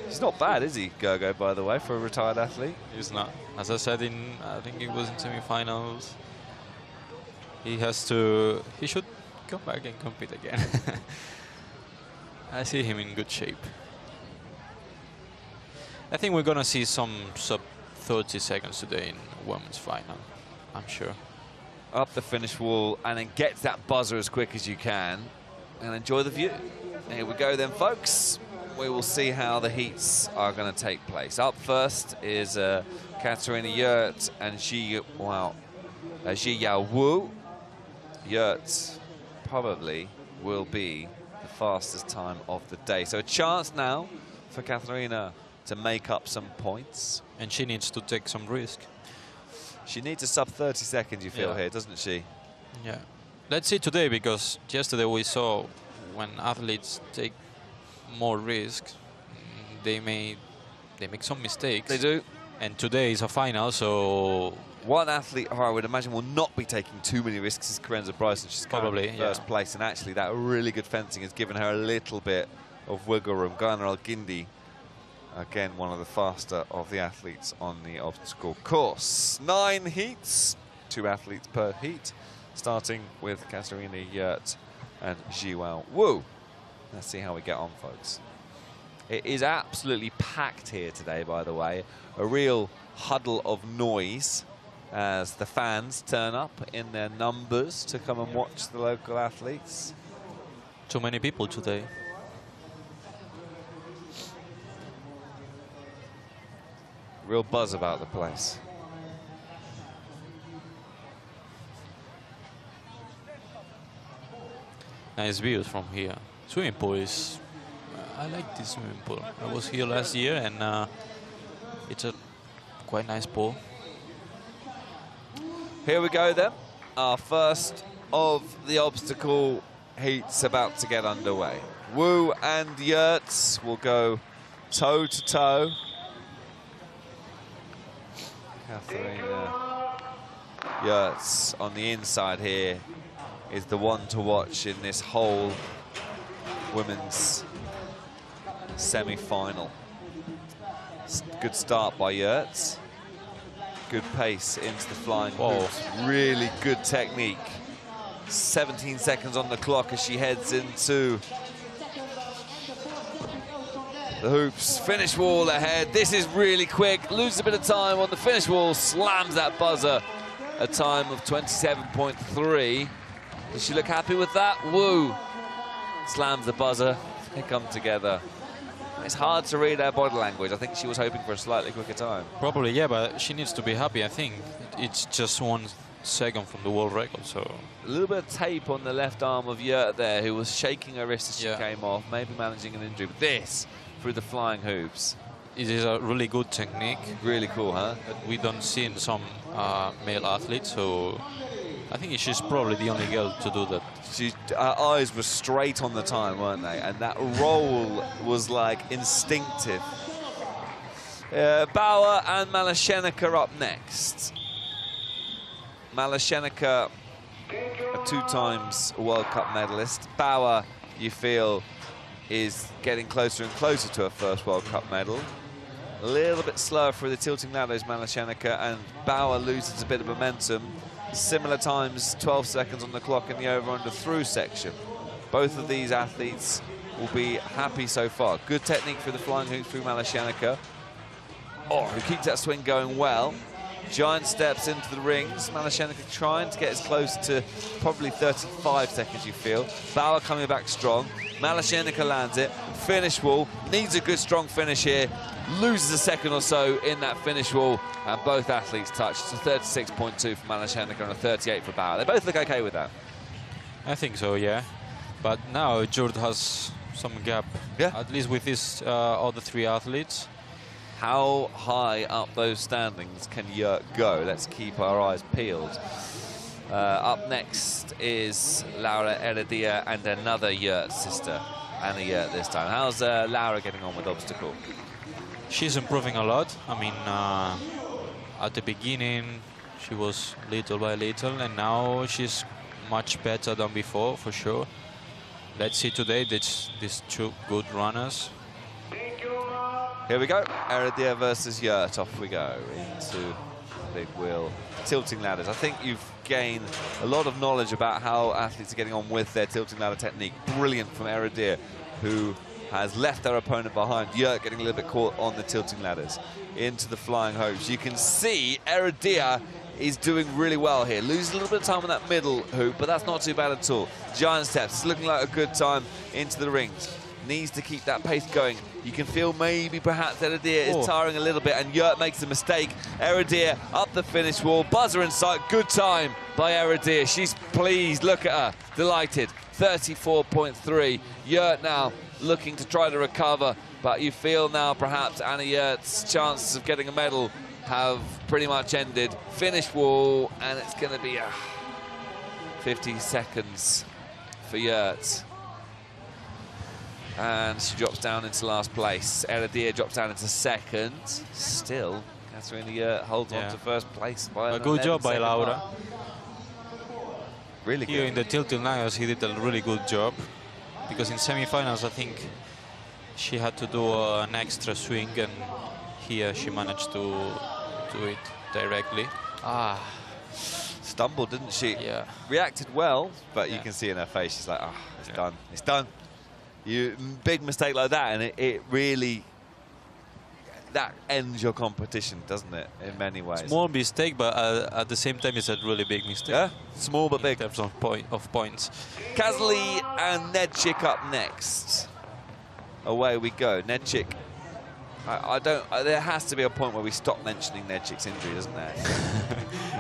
He's not bad, is he, Gergo, by the way, for a retired athlete? He's not. As I said, I think it was in semi-finals. He should go back and compete again. I see him in good shape. I think we're gonna see some sub 30 seconds today in women's final, I'm sure. Up the finish wall and then get that buzzer as quick as you can and enjoy the view. Here we go then, folks. We will see how the heats are going to take place. Up first is Katarina Yurt and Ji Yao Wu. Yurt probably will be the fastest time of the day. So a chance now for Katarina to make up some points. And she needs to take some risk. She needs a sub 30 seconds, you feel, here, doesn't she? Yeah. Let's see today, because yesterday we saw when athletes take more risks, they make some mistakes. They do. And today is a final, so one athlete who I would imagine will not be taking too many risks is Karenza Bryson. She's probably first place, and actually that really good fencing has given her a little bit of wiggle room. Ghana Al-Gindi, again, one of the faster of the athletes on the obstacle course. 9 heats, 2 athletes per heat, starting with Katarina Yurt and Ji Yao Wu. Let's see how we get on, folks. It is absolutely packed here today, by the way. A real huddle of noise as the fans turn up in their numbers to come and watch the local athletes. Too many people today. Real buzz about the place. Nice views from here. Swimming pool is... I like this swimming pool. I was here last year, and it's a quite nice pool. Here we go then. Our first of the obstacle heats about to get underway. Wu and Yurt will go toe to toe. Katharina Yurt on the inside here is the one to watch in this whole women's semi-final. Good start by Yurt. Good pace into the flying hoops. Really good technique. 17 seconds on the clock as she heads into the hoops. Finish wall ahead. This is really quick. Loses a bit of time on the finish wall. Slams that buzzer. A time of 27.3. Does she look happy with that? Wu slams the buzzer. They come together. It's hard to read her body language. I think she was hoping for a slightly quicker time. Probably, yeah, but she needs to be happy. I think it's just 1 second from the world record, so... A little bit of tape on the left arm of Yurt there, who was shaking her wrist as she came off, maybe managing an injury. But this, through the flying hoops. It is a really good technique. Really cool, huh? That we don't see in some male athletes, so I think she's probably the only girl to do that. Her eyes were straight on the time, weren't they? And that roll was like instinctive. Bauer and Malashenica up next. Malashenica, a 2 times World Cup medalist. Bauer, you feel, is getting closer and closer to her first World Cup medal. A little bit slower through the tilting ladders, Malashenica, and Bauer loses a bit of momentum. Similar times, 12 seconds on the clock in the over-under through section. Both of these athletes will be happy so far. Good technique through the flying hoop through Malashenica. Oh, who keeps that swing going well. Giant steps into the rings. Malashenica trying to get as close to probably 35 seconds, you feel. Bauer coming back strong. Malashenica lands it. Finish wall. Needs a good, strong finish here. Loses a second or so in that finish wall. And both athletes touch. It's a 36.2 for Malashenica and a 38 for Bauer. They both look okay with that. I think so, yeah. But now Jurt has some gap, at least with these other 3 athletes. How high up those standings can Jurt go? Let's keep our eyes peeled. Up next is Laura Heredia and another Jurt sister, Anna Jurt this time. How's Laura getting on with obstacle? She's improving a lot. I mean, at the beginning, she was little by little, and now she's much better than before, for sure. Let's see today these 2 good runners. Here we go, Heredia versus Jurt. Off we go into the big wheel tilting ladders. I think you've gained a lot of knowledge about how athletes are getting on with their tilting ladder technique. Brilliant from Heredia, who has left their opponent behind. Jurt getting a little bit caught on the tilting ladders. Into the flying hopes. You can see Heredia is doing really well here. Loses a little bit of time on that middle hoop, but that's not too bad at all. Giant steps, it's looking like a good time into the rings. Needs to keep that pace going. You can feel maybe perhaps Heredia is tiring a little bit, and Jurt makes a mistake. Heredia up the finish wall, buzzer in sight. Good time by Heredia. She's pleased, look at her, delighted. 34.3. Jurt now looking to try to recover, but you feel now perhaps Anna Jurt's chances of getting a medal have pretty much ended. Finish wall, and it's going to be 50 seconds for Jurt. And she drops down into last place. Heredia drops down into second. Still, Katarina Jurt holds on to first place by a good job by Laura. Really good. Here in the tilting ladders, he did a really good job, because in semi-finals, I think she had to do an extra swing, and here she managed to do it directly. Stumbled, didn't she? Yeah. Reacted well, but you can see in her face, she's like, it's done, it's done. Big mistake like that, and it really, that ends your competition, doesn't it, in many ways? Small mistake, but at the same time, it's a really big mistake. Yeah, small but big. In terms of points. Kazli and Nedchik up next. Away we go. Nedchik, there has to be a point where we stop mentioning Nedchik's injury, doesn't there?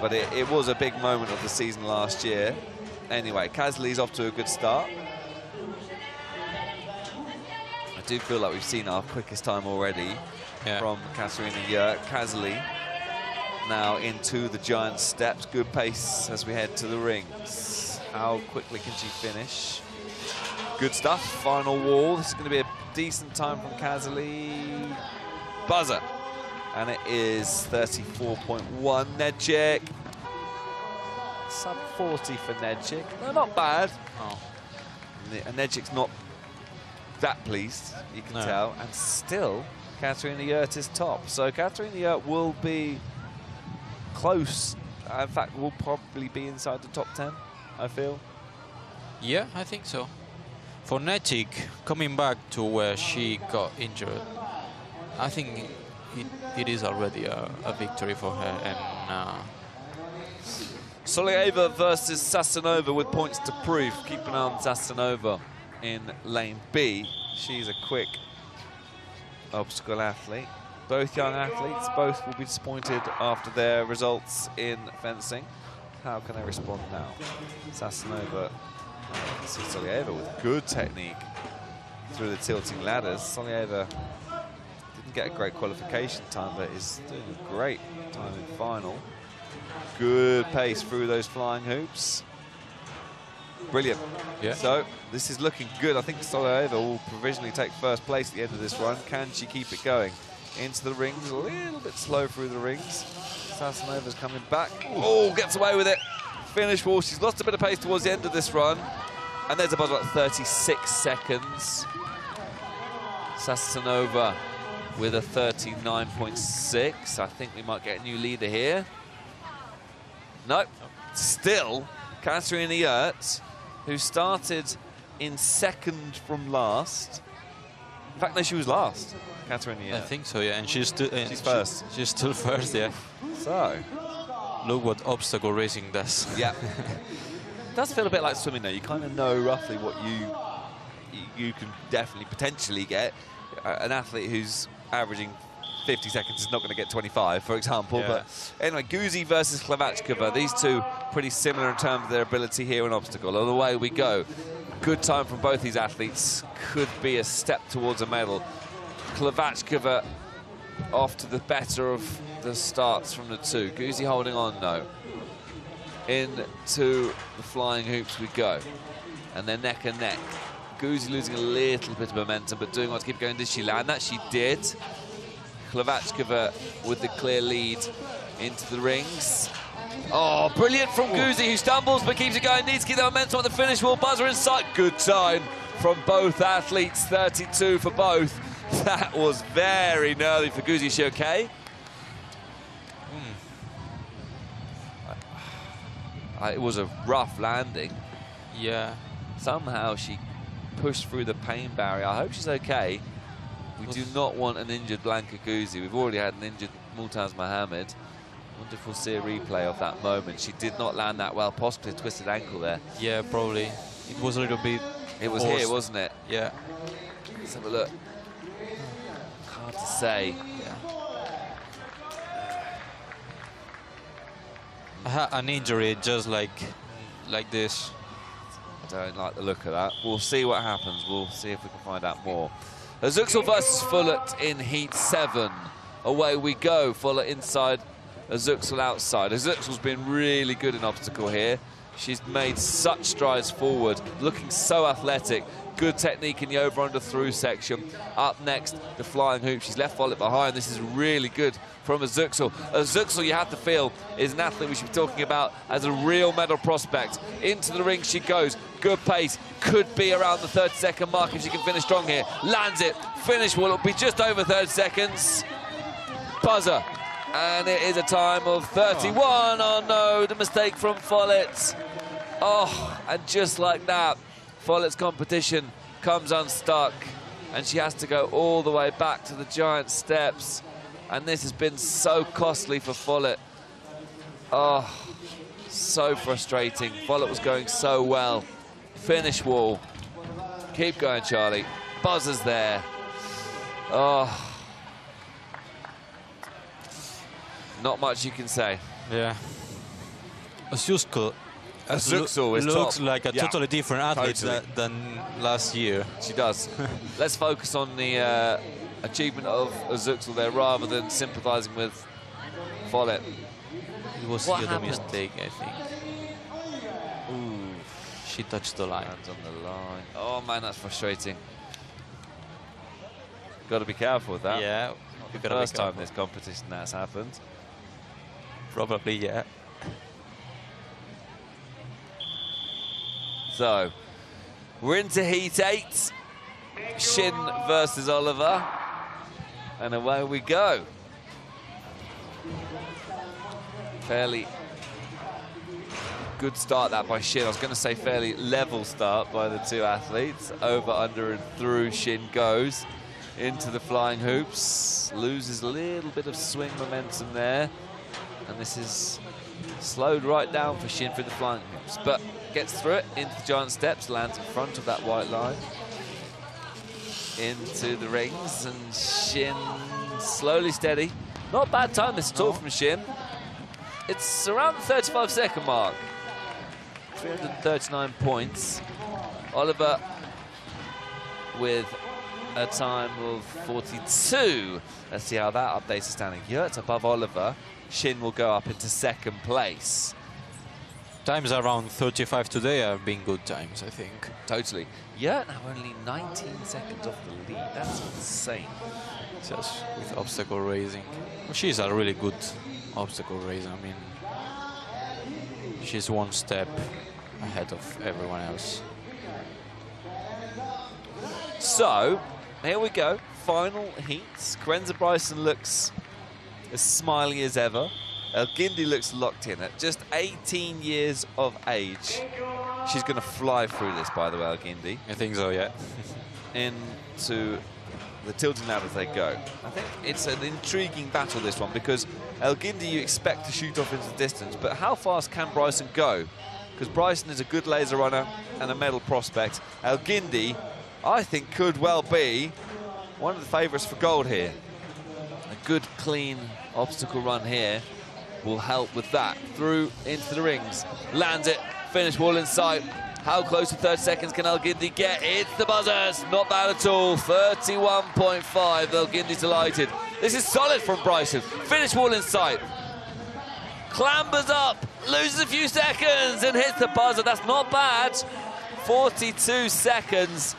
But it was a big moment of the season last year. Anyway, Kazli's off to a good start. I do feel like we've seen our quickest time already from Katarina Jurt. Kazli now into the giant steps. Good pace as we head to the rings. How quickly can she finish? Good stuff. Final wall. This is going to be a decent time from Kazli. Buzzer. And it is 34.1. Nedchik. Sub 40 for Nedchik. No, not bad. And Nedchik's not that pleased, you can tell, and still Katarina Jurt is top. So Katarina Jurt will be close. In fact, will probably be inside the top 10, I feel. Yeah, I think so. For Nedchik, coming back to where she got injured, I think it is already a victory for her. And Solieva versus Sasanova with points to prove. Keep an eye on Sasanova in lane B. She's a quick obstacle athlete. Both young athletes, both will be disappointed after their results in fencing. How can they respond now? Sasanova, you can see Solieva with good technique through the tilting ladders. Solieva didn't get a great qualification time, but is doing a great time in final. Good pace through those flying hoops. Brilliant. Yeah. So this is looking good. I think Solieva will provisionally take first place at the end of this run. Can she keep it going? into the rings, a little bit slow through the rings. Sasanova's coming back. Oh, gets away with it. Finish wall. She's lost a bit of pace towards the end of this run. And there's a buzzer at 36 seconds. Sasanova with a 39.6. I think we might get a new leader here. Nope. Still, Katarina Yurt, who started in second from last. In fact, no, she was last. Katarina Yurt. I think so, yeah. And she's still she's first. She's still first, yeah. So, look what obstacle racing does. Yeah. It does feel a bit like swimming, though. You kind of know roughly what you can definitely potentially get. An athlete who's averaging 50 seconds is not going to get 25, for example. Yeah. But anyway, Guzzi versus Klavachkova. These two pretty similar in terms of their ability here in obstacle. And away we go. Good time from both these athletes. Could be a step towards a medal. Klavachkova off to the better of the starts from the two. Guzzi holding on, no. Into the flying hoops we go. And they're neck and neck. Guzzi losing a little bit of momentum, but doing what to keep going. Did she land that? She did. Klavachkova with the clear lead into the rings. Oh, brilliant from Guzzi, who stumbles but keeps it going. Needs to keep the momentum on the finish wall. Buzzer in sight. Good time from both athletes. 32 for both. That was very nervy for Guzzi. Is she okay? It was a rough landing. Yeah. Somehow she pushed through the pain barrier. I hope she's okay. We do not want an injured Blanka Guzzi. We've already had an injured Multaz Mohammed. I wonder if we'll see a replay of that moment. She did not land that well, possibly a twisted ankle there. Yeah, probably. It was a little bit... It was here, wasn't it? Yeah. Let's have a look. Hard to say. Yeah. An injury just like this. I don't like the look of that. We'll see what happens. We'll see if we can find out more. Azuxal versus Follett in Heat 7. Away we go. Follett inside, Azuxal outside. Azuxal's been really good in obstacle here. She's made such strides forward, looking so athletic. Good technique in the over-under through section. Up next, the flying hoop. She's left Follett behind. This is really good from Azuxal. Azuxal, you have to feel, is an athlete we should be talking about as a real medal prospect. Into the ring she goes. Good pace. Could be around the 30-second mark if she can finish strong here. Lands it. Finish will be just over 30 seconds. Buzzer. And it is a time of 31. Oh no, the mistake from Follett. Oh, and just like that, Follett's competition comes unstuck. And she has to go all the way back to the giant steps. And this has been so costly for Follett. Oh, so frustrating. Follett was going so well. Finish wall. Keep going, Charlie. Buzzer's there. Oh. Not much you can say. Yeah. Azuxal top. looks like a totally different athlete Totally. than last year. She does. Let's focus on the achievement of Azuxal there rather than sympathising with Follett. It was a mistake, I think. Ooh. She touched the line. Hands on the line. Oh man, that's frustrating. Got to be careful with that. Yeah. The first time this competition that's happened. Probably, yeah. So, we're into Heat 8. Shin versus Oliver. And away we go. Fairly good start that by Shin. I was going to say fairly level start by the two athletes. Over, under, and through Shin goes. Into the flying hoops. Loses a little bit of swing momentum there. And this is slowed right down for Shin through the flying hoops. But gets through it, into the giant steps, lands in front of that white line. Into the rings, and Shin slowly steady. Not bad time this at all from Shin. It's around the 35-second mark. 339 points. Oliver with a time of 42. Let's see how that updates the standing. Yurt above Oliver. Shin will go up into second place. Times around 35 today have been good times, I think. Totally. Yeah, now only 19 seconds off the lead. That's insane. Just with obstacle racing. She's a really good obstacle racer. I mean, she's one step ahead of everyone else. So, here we go. Final heats. Krenza Bryson looks as smiley as ever. Elgindi looks locked in at just 18 years of age. She's going to fly through this, by the way, Elgindi. I think so, yeah. Into the tilting ladders they go. I think it's an intriguing battle, this one, because Elgindi you expect to shoot off into the distance, but how fast can Bryson go? Because Bryson is a good laser runner and a medal prospect. Elgindi, I think, could well be one of the favourites for gold here. A good, clean obstacle run here will help with that. Through into the rings, lands it, finish wall in sight. How close to 30 seconds can Elgindi get? It's the buzzers, not bad at all. 31.5, Elgindi's delighted. This is solid from Bryson. Finish wall in sight. Clambers up, loses a few seconds and hits the buzzer. That's not bad. 42 seconds.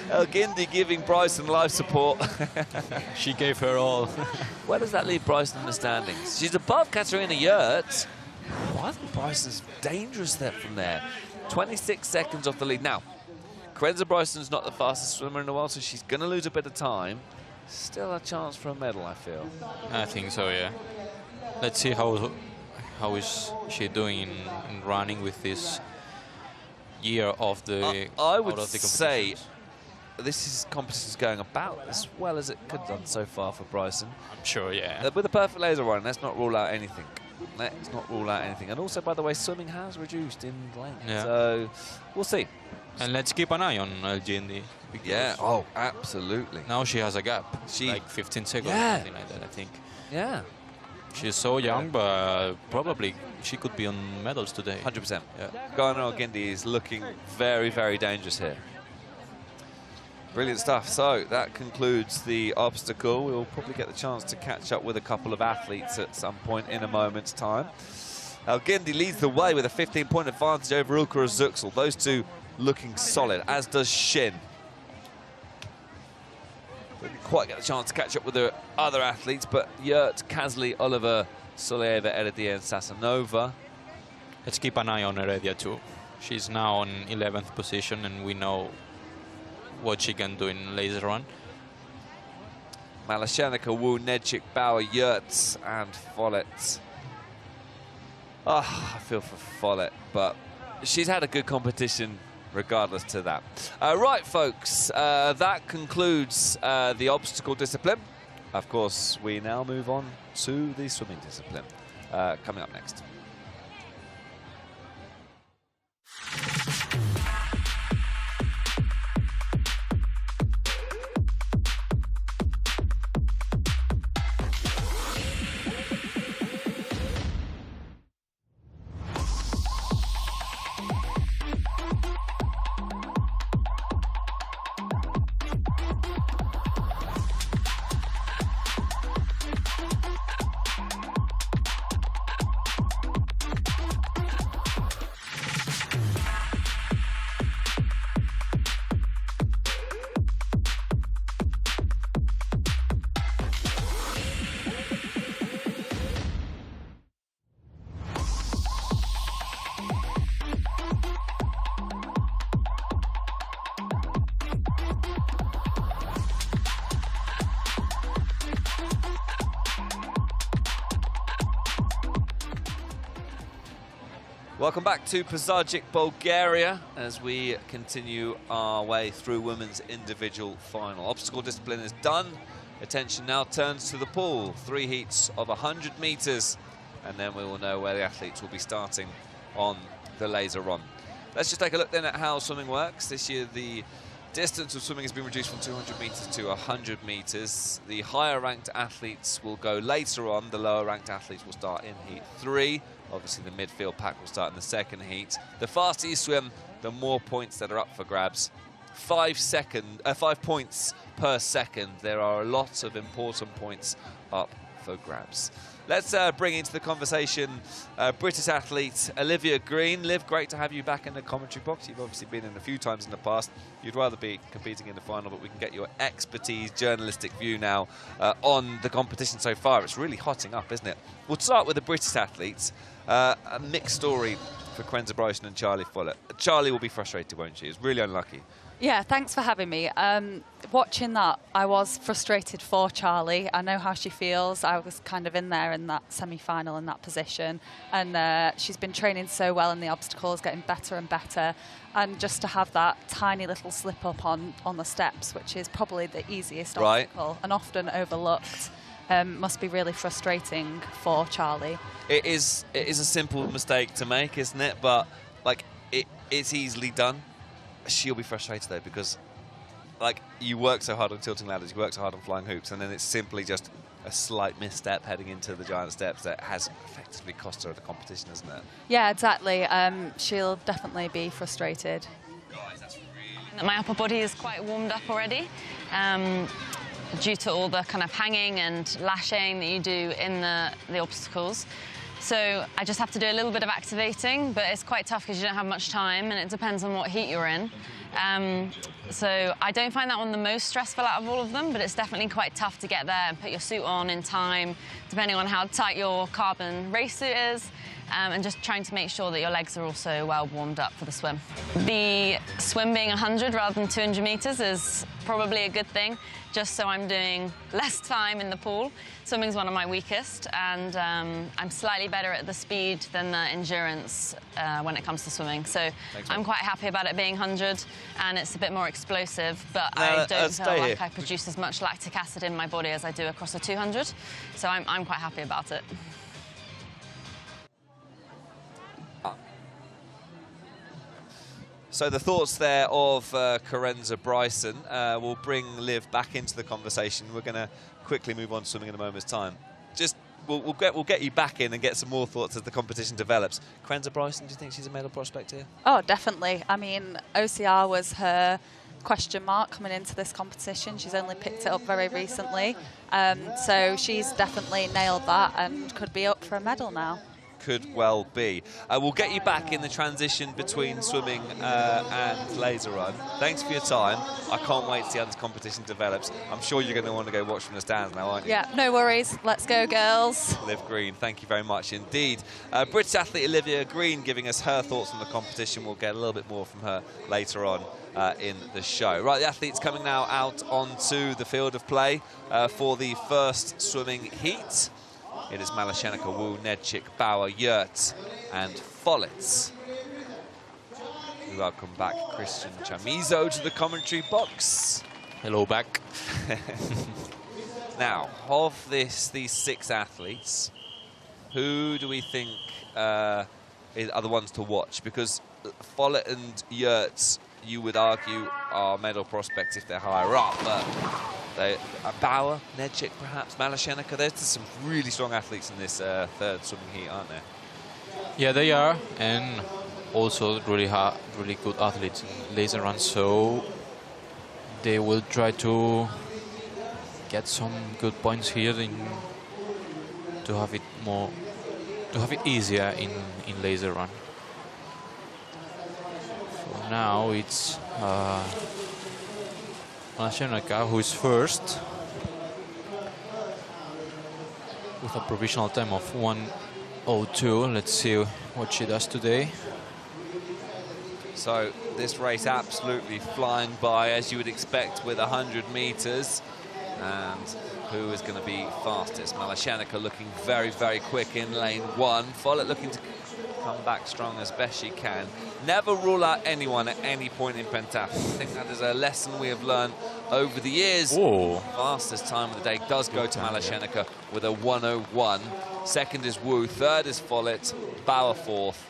Elgindi giving Bryson life support. She gave her all. Where does that leave Bryson in the standings? She's above Katarina Yurt. I think Bryson's dangerous there from there. 26 seconds off the lead. Now, Krenza Bryson's not the fastest swimmer in the world, so she's going to lose a bit of time. Still a chance for a medal, I feel. I think so, yeah. Let's see how is she doing in running with this year of the I would say this competition is going about as well as it could have done so far for Bryson. I'm sure, yeah. With a perfect laser run, let's not rule out anything. Let's not rule out anything. And also, by the way, swimming has reduced in length, yeah. So we'll see. And let's keep an eye on Elgindi. Yeah, oh, absolutely. Now she has a gap, like 15 seconds or something like that, I think. Yeah. She's so young, but probably she could be on medals today. 100%. Yeah. Garner Elgindi is looking very, very dangerous here. Brilliant stuff. So that concludes the obstacle. We'll probably get the chance to catch up with a couple of athletes at some point in a moment's time. Elgindi leads the way with a 15-point advantage over Ilka Azuxal. Those two looking solid, as does Shin. Didn't quite get the chance to catch up with the other athletes, but Yurt, Kasley, Oliver, Soleeva, Heredia and Sasanova. Let's keep an eye on Heredia too. She's now on 11th position, and we know what she can do in laser run. Malashenica, Wu, Nedchik, Bauer, Yurt and Follett. I feel for Follett, but she's had a good competition regardless to that. Right, folks, that concludes the obstacle discipline. Of course, we now move on to the swimming discipline. Coming up next. Welcome back to Pazardzhik, Bulgaria, as we continue our way through women's individual final. Obstacle discipline is done. Attention now turns to the pool. 3 heats of 100 meters, and then we will know where the athletes will be starting on the laser run. Let's just take a look then at how swimming works. This year, the distance of swimming has been reduced from 200 meters to 100 meters. The higher ranked athletes will go later on. The lower ranked athletes will start in heat 3. Obviously, the midfield pack will start in the second heat. The faster you swim, the more points that are up for grabs. 5 points per second. There are a lot of important points up for grabs. Let's bring into the conversation British athlete Olivia Green. Liv, great to have you back in the commentary box. You've obviously been in a few times in the past. You'd rather be competing in the final, but we can get your expertise, journalistic view now on the competition so far. It's really hotting up, isn't it? We'll start with the British athletes. A mixed story for Quenza Bryson and Charlie Follett. Charlie will be frustrated, won't she? It's really unlucky. Yeah, thanks for having me. Watching that, I was frustrated for Charlie. I know how she feels. I was kind of in there in that semi-final in that position. And she's been training so well in the obstacles, getting better and better. And just to have that tiny little slip-up on the steps, which is probably the easiest obstacle and often overlooked, must be really frustrating for Charlie. It is a simple mistake to make, isn't it? But, like, it's easily done. She'll be frustrated though, because like you work so hard on tilting ladders, you work so hard on flying hoops, and then it's simply just a slight misstep heading into the giant steps that has effectively cost her the competition, isn't it? Yeah, exactly. She'll definitely be frustrated. Guys, that's really... My upper body is quite warmed up already due to all the kind of hanging and lashing that you do in the obstacles. So I just have to do a little bit of activating, but it's quite tough because you don't have much time and it depends on what heat you're in. So I don't find that one the most stressful out of all of them, but it's definitely quite tough to get there and put your suit on in time, depending on how tight your carbon race suit is, and just trying to make sure that your legs are also well warmed up for the swim. The swim being 100 rather than 200 meters is probably a good thing, just so I'm doing less time in the pool. Swimming's one of my weakest, and I'm slightly better at the speed than the endurance when it comes to swimming. So I'm quite happy about it being 100, and it's a bit more explosive, but I don't feel like I produce as much lactic acid in my body as I do across a 200. So I'm quite happy about it. So the thoughts there of Quenza Bryson will bring Liv back into the conversation. We're going to quickly move on to swimming in a moment's time. Just we'll get you back in and get some more thoughts as the competition develops. Quenza Bryson, do you think she's a medal prospect here? Oh, definitely. I mean, OCR was her question mark coming into this competition. She's only picked it up very recently. So she's definitely nailed that and could be up for a medal now. Could well be. We'll get you back in the transition between swimming and laser run. Thanks for your time. I can't wait to see how this competition develops. I'm sure you're going to want to go watch from the stands now, aren't you? Yeah, no worries. Let's go, girls. Liv Green, thank you very much indeed. British athlete Olivia Green giving us her thoughts on the competition. We'll get a little bit more from her later on in the show. Right, the athletes coming now out onto the field of play for the first swimming heat. It is Malashenica, Wu, Nedchik, Bauer, Yurt and Follett. We welcome back Christian Chamizo to the commentary box. Hello back. Now, of these 6 athletes, who do we think are the ones to watch? Because Follett and Yurt, you would argue, are medal prospects if they're higher up, but Bauer, Nedchik perhaps, Malashenica, there's some really strong athletes in this third swimming heat, aren't there? Yeah, they are, and also really good athletes in laser run, so they will try to get some good points here to have it easier in laser run. For now, it's Malashenica, who is first with a provisional time of 1:02. Let's see what she does today. So this race absolutely flying by, as you would expect with 100 meters. And who is going to be fastest? Malashenica looking very, very quick in lane 1. Follett looking to come back strong as best she can. Never rule out anyone at any point in pentathlon. I think that is a lesson we have learned over the years. Whoa. Fastest time of the day does go to Malashenica with a 1:01. Second is Wu, third is Follett, Bauer fourth,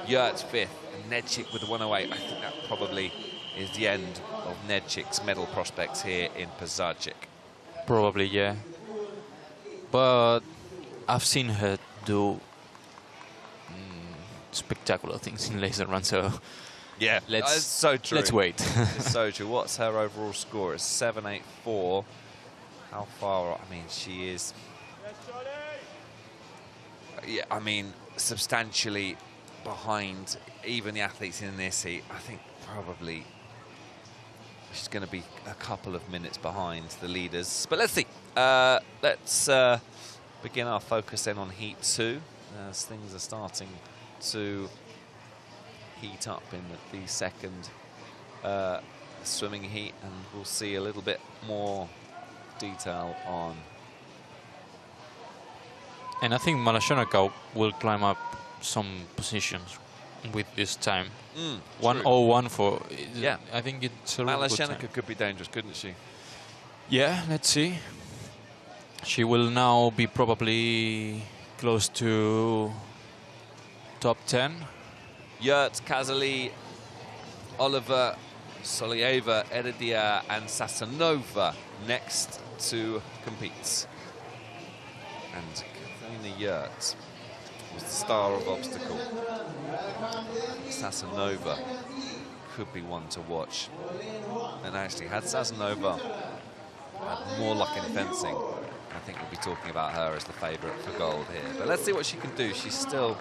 Yurt fifth, and Nedchik with a 1:08. I think that probably is the end of Nedchik's medal prospects here in Pazardzhik. Probably, yeah. But I've seen her do spectacular things in laser run, so yeah, that's so true. Let's wait. It's so true. What's her overall score? It's 784. How far? I mean, she is Yeah, I mean, substantially behind even the athletes in this heat. I think probably she's going to be a couple of minutes behind the leaders. But let's see. Let's begin our focus then on Heat 2 as things are starting to heat up in the second swimming heat, and we'll see a little bit more detail on. And I think Malashonaka will climb up some positions with this time. 1:01 for. Yeah, I think it's a really good time. Malashonaka could be dangerous, couldn't she? Yeah, let's see. She will now be probably close to top 10. Yurt, Kazali, Oliver, Solieva, Eridia and Sasanova next to compete. And Katarina Yurt was the star of obstacle. Sasanova could be one to watch. And actually, had Sasanova had more luck in fencing, I think we'll be talking about her as the favourite for gold here. But let's see what she can do. She's still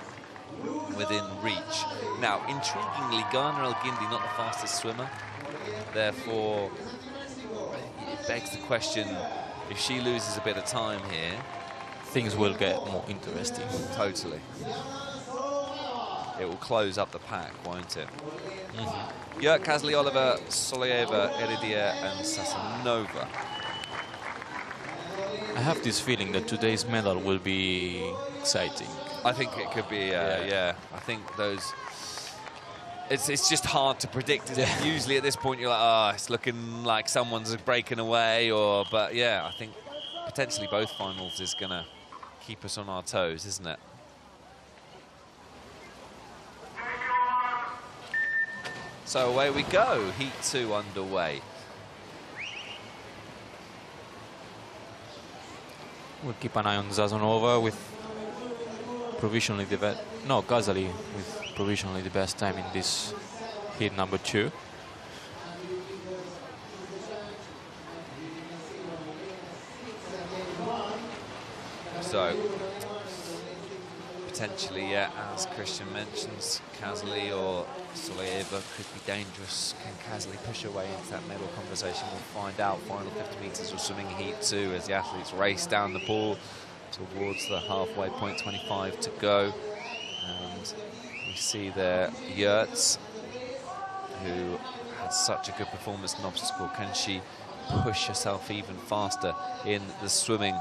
within reach. Now, intriguingly, Ghana El-Gindi, not the fastest swimmer. Therefore, it begs the question, if she loses a bit of time here, things will get more interesting. Totally. It will close up the pack, won't it? Yurt, Kazli, Oliver, Solieva, Eridia and Sasanova. I have this feeling that today's medal will be exciting. I think it could be, yeah. I think those... It's just hard to predict, isn't it? Usually at this point you're like, oh, it's looking like someone's breaking away, but yeah, I think potentially both finals is going to keep us on our toes, isn't it? So away we go, Heat 2 underway. We'll keep an eye on Zazonova with provisionally the best. No, Ghazali with provisionally the best time in this heat number 2. So potentially, yeah, as Christian mentions, Kazli or Solieva could be dangerous. Can Kazli push her way into that medal conversation? We'll find out. Final 50 metres of swimming Heat 2 as the athletes race down the pool towards the halfway point, 25 to go. And we see there Yurts, who had such a good performance in obstacle. Can she push herself even faster in the swimming?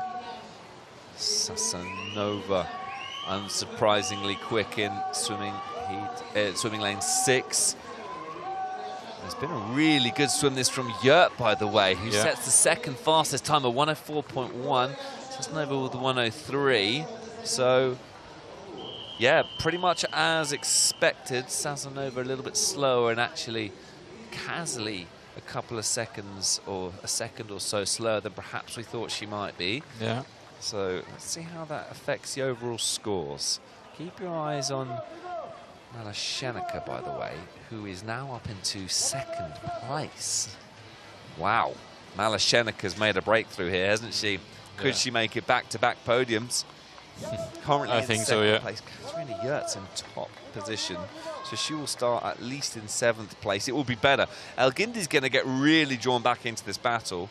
Sasanova, unsurprisingly quick in swimming heat, swimming lane 6. There's been a really good swim this from Yurt, by the way, who sets the second fastest time of 104.1. Sasanova with the 103. So, yeah, pretty much as expected. Sasanova a little bit slower, and actually Kazli a couple of seconds or a second or so slower than perhaps we thought she might be. Yeah. So let's see how that affects the overall scores. Keep your eyes on Malashonaka, by the way, who is now up into second place. Wow. Malashonaka's made a breakthrough here, hasn't she? Could she make it back-to-back podiums? Currently I think so, yeah. Place. Katarina Yurt's in top position, so she will start at least in 7th place. It will be better. El-Gindi's going to get really drawn back into this battle.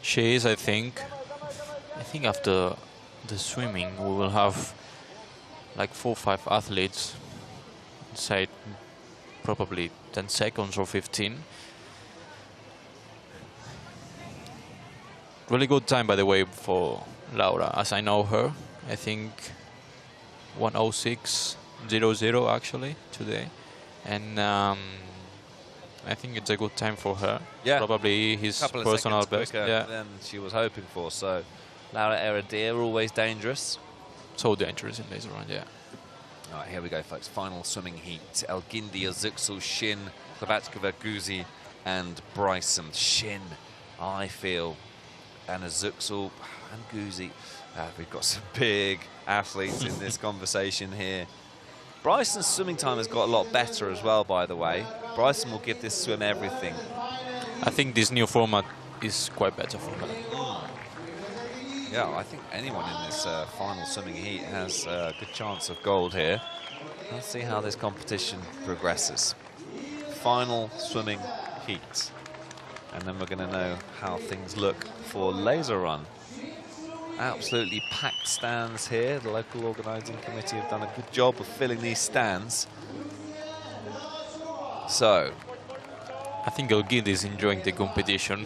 She is, I think. I think after the swimming, we will have like 4 or 5 athletes inside probably 10 seconds or 15. Really good time, by the way, for Laura, as I know her. I think 1:06.00 actually today, and I think it's a good time for her. Yeah, probably his personal best. Yeah, than she was hoping for. So Laura Eridia, always dangerous. So dangerous in this round, yeah. All right, here we go, folks. Final swimming heat. El-Gindi, Azuxul, Shin, Hlavatkova, Guzi, and Bryson. Shin, I feel, and Azuxul and Guzi. We've got some big athletes in this conversation here. Bryson's swimming time has got a lot better as well, by the way. Bryson will give this swim everything. I think this new format is quite better for her. Yeah, I think anyone in this final swimming heat has a good chance of gold here. Let's see how this competition progresses. Final swimming heat. And then we're going to know how things look for laser run. Absolutely packed stands here. The local organising committee have done a good job of filling these stands. So, I think Elgindi is enjoying the competition.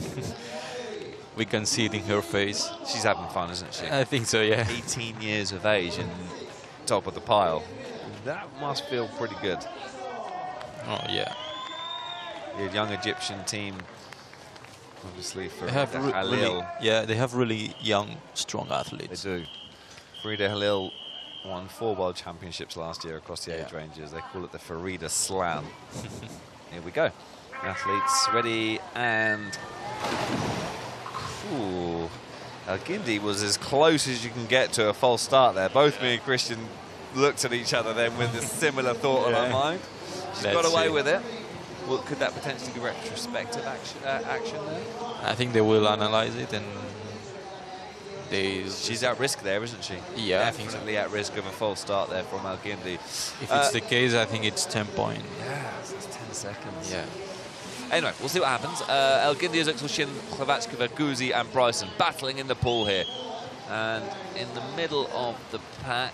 We can see it in her face. She's having fun, isn't she? I think so, yeah. 18 years of age and top of the pile. That must feel pretty good. Oh, yeah. The young Egyptian team, obviously, for They have Halil. they have really young, strong athletes. They do. Farida Halil won 4 World Championships last year across the age ranges. They call it the Farida Slam. Here we go. Athletes ready and... Cool. Elgindi was as close as you can get to a false start there. Both me and Christian looked at each other then with a similar thought on our mind. She's got away with it. Well, could that potentially be retrospective action there? I think they will analyze it and She's at risk there, isn't she? Yeah, definitely at risk of a false start there from Elgindi. If it's the case, I think it's 10 points. Yeah, so it's 10 seconds. Yeah. Anyway, we'll see what happens. Elgindi, Shin, Khlavachkova, Guzi and Bryson battling in the pool here. And in the middle of the pack,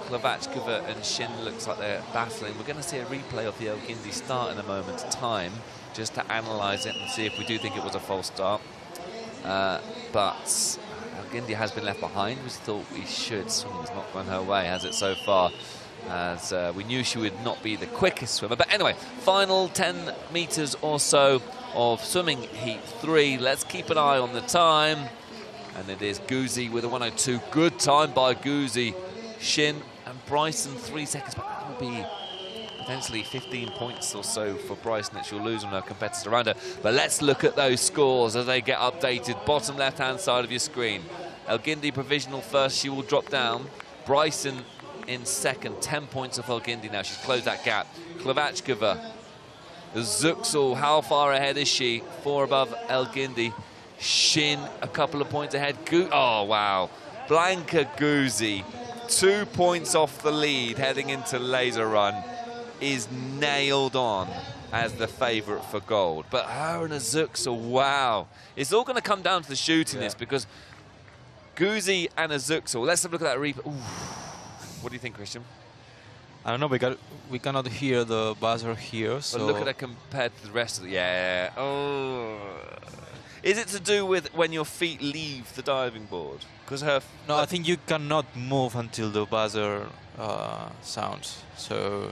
Khlavachkova and Shin looks like they're battling. We're going to see a replay of the Elgindi start in a moment's time, just to analyse it and see if we do think it was a false start. But Elgindi has been left behind. We thought we should. Swimming's not gone her way, has it, so far? As we knew she would not be the quickest swimmer. But anyway, final 10 metres or so of swimming heat 3. Let's keep an eye on the time. And it is Guzi with a 1:02. Good time by Guzi. Shin and Bryson 3 seconds. But that will be potentially 15 points or so for Bryson that she'll lose on her competitors around her. But let's look at those scores as they get updated. Bottom left-hand side of your screen. Elgindi provisional first. She will drop down. Bryson in second, 10 points of Elgindi now. She's closed that gap. Khlavachkova, Zuxel, how far ahead is she? 4 above Elgindi. Shin, a couple of points ahead. Oh, wow. Blanka Guzi, 2 points off the lead heading into laser run, is nailed on as the favourite for gold. But her and Zuxel, wow. It's all going to come down to the shooting this, because Guzi and Zuxel, let's have a look at that replay. What do you think, Christian? I don't know, because we cannot hear the buzzer here. So but look at it compared to the rest of the... Yeah. Oh. Is it to do with when your feet leave the diving board? Because her... No, I think you cannot move until the buzzer sounds. So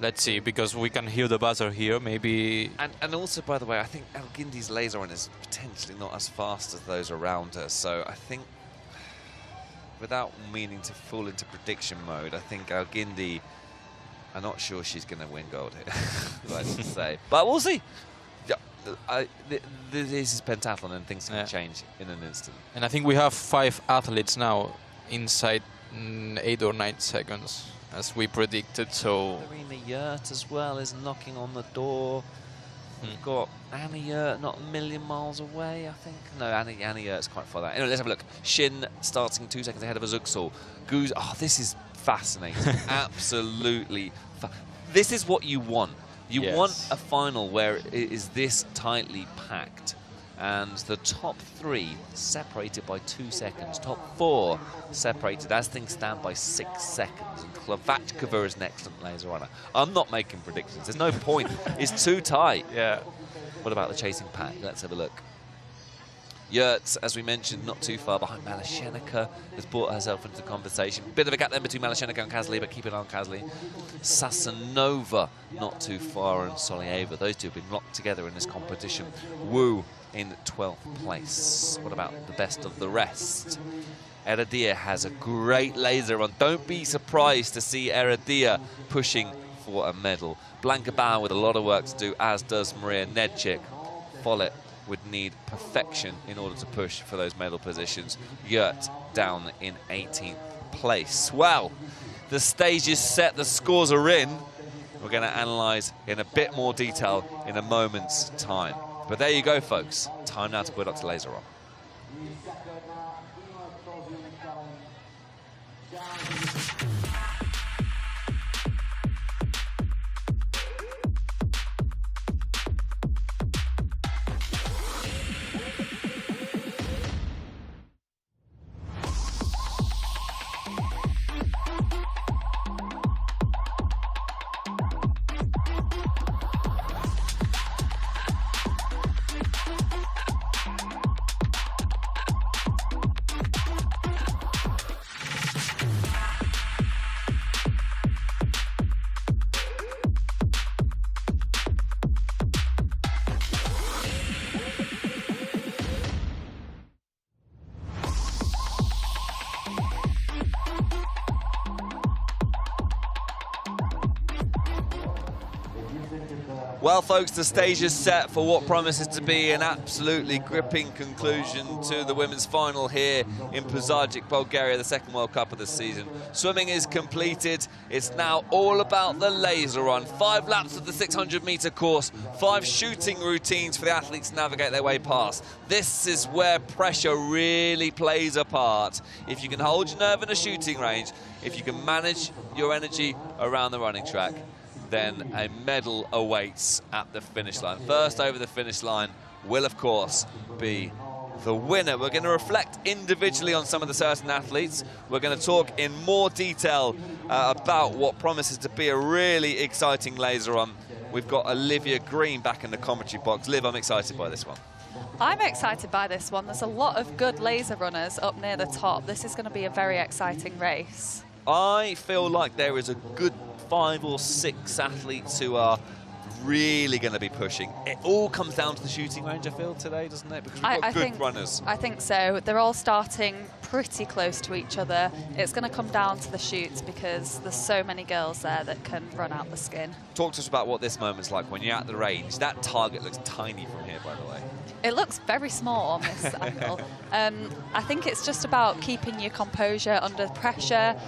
let's see, because we can hear the buzzer here, maybe... And also, by the way, I think Elgindi's laser run is potentially not as fast as those around her. So I think... Without meaning to fall into prediction mode, I think Elgindi, I'm not sure she's going to win gold here, let's say. But we'll see. This is pentathlon and things can change in an instant. And I think we have 5 athletes now inside 8 or 9 seconds, as we predicted. So Marina Yurt as well is knocking on the door. We've got Anna Yurt not a million miles away, I think. No, Anna Yurt's quite far out. Anyway, let's have a look. Shin starting 2 seconds ahead of Zuxel. Guz, oh, this is fascinating. Absolutely. This is what you want. You want a final where it is this tightly packed. And the top 3 separated by 2 seconds. Top 4 separated, as things stand, by 6 seconds. And Khlavachkova is an excellent laser runner. I'm not making predictions. There's no point. It's too tight. yeah. What about the chasing pack? Let's have a look. Yurt, as we mentioned, not too far behind. Malashenica has brought herself into the conversation. Bit of a gap then between Malashenica and Kazli, but keep an eye on Kazli. Sasanova not too far, and Solieva. Those two have been locked together in this competition. Wu in 12th place. What about the best of the rest? Eradia has a great laser run. Don't be surprised to see Eradia pushing for a medal. Blanka Bauer with a lot of work to do, as does Maria Nedchik. Follett would need perfection in order to push for those medal positions. Yurt down in 18th place. Well, the stage is set, the scores are in. We're going to analyse in a bit more detail in a moment's time. But there you go, folks. Time now to put Dr. Laser on. Well, folks, the stage is set for what promises to be an absolutely gripping conclusion to the women's final here in Pazardzhik, Bulgaria, the second World Cup of the season. Swimming is completed. It's now all about the laser run. 5 laps of the 600-meter course, 5 shooting routines for the athletes to navigate their way past. This is where pressure really plays a part. If you can hold your nerve in a shooting range, if you can manage your energy around the running track, then a medal awaits at the finish line. First over the finish line will, of course, be the winner. We're going to reflect individually on some of the certain athletes. We're going to talk in more detail about what promises to be a really exciting laser run. We've got Olivia Green back in the commentary box. Liv, I'm excited by this one. I'm excited by this one. There's a lot of good laser runners up near the top. This is going to be a very exciting race. I feel like there is a good 5 or 6 athletes who are really going to be pushing. It all comes down to the shooting range, I feel, today, doesn't it? Because we've got good runners. I think so. They're all starting pretty close to each other. It's going to come down to the shoots because there's so many girls there that can run out the skin. Talk to us about what this moment's like when you're at the range. That target looks tiny from here, by the way. It looks very small on this angle. I think it's just about keeping your composure under pressure,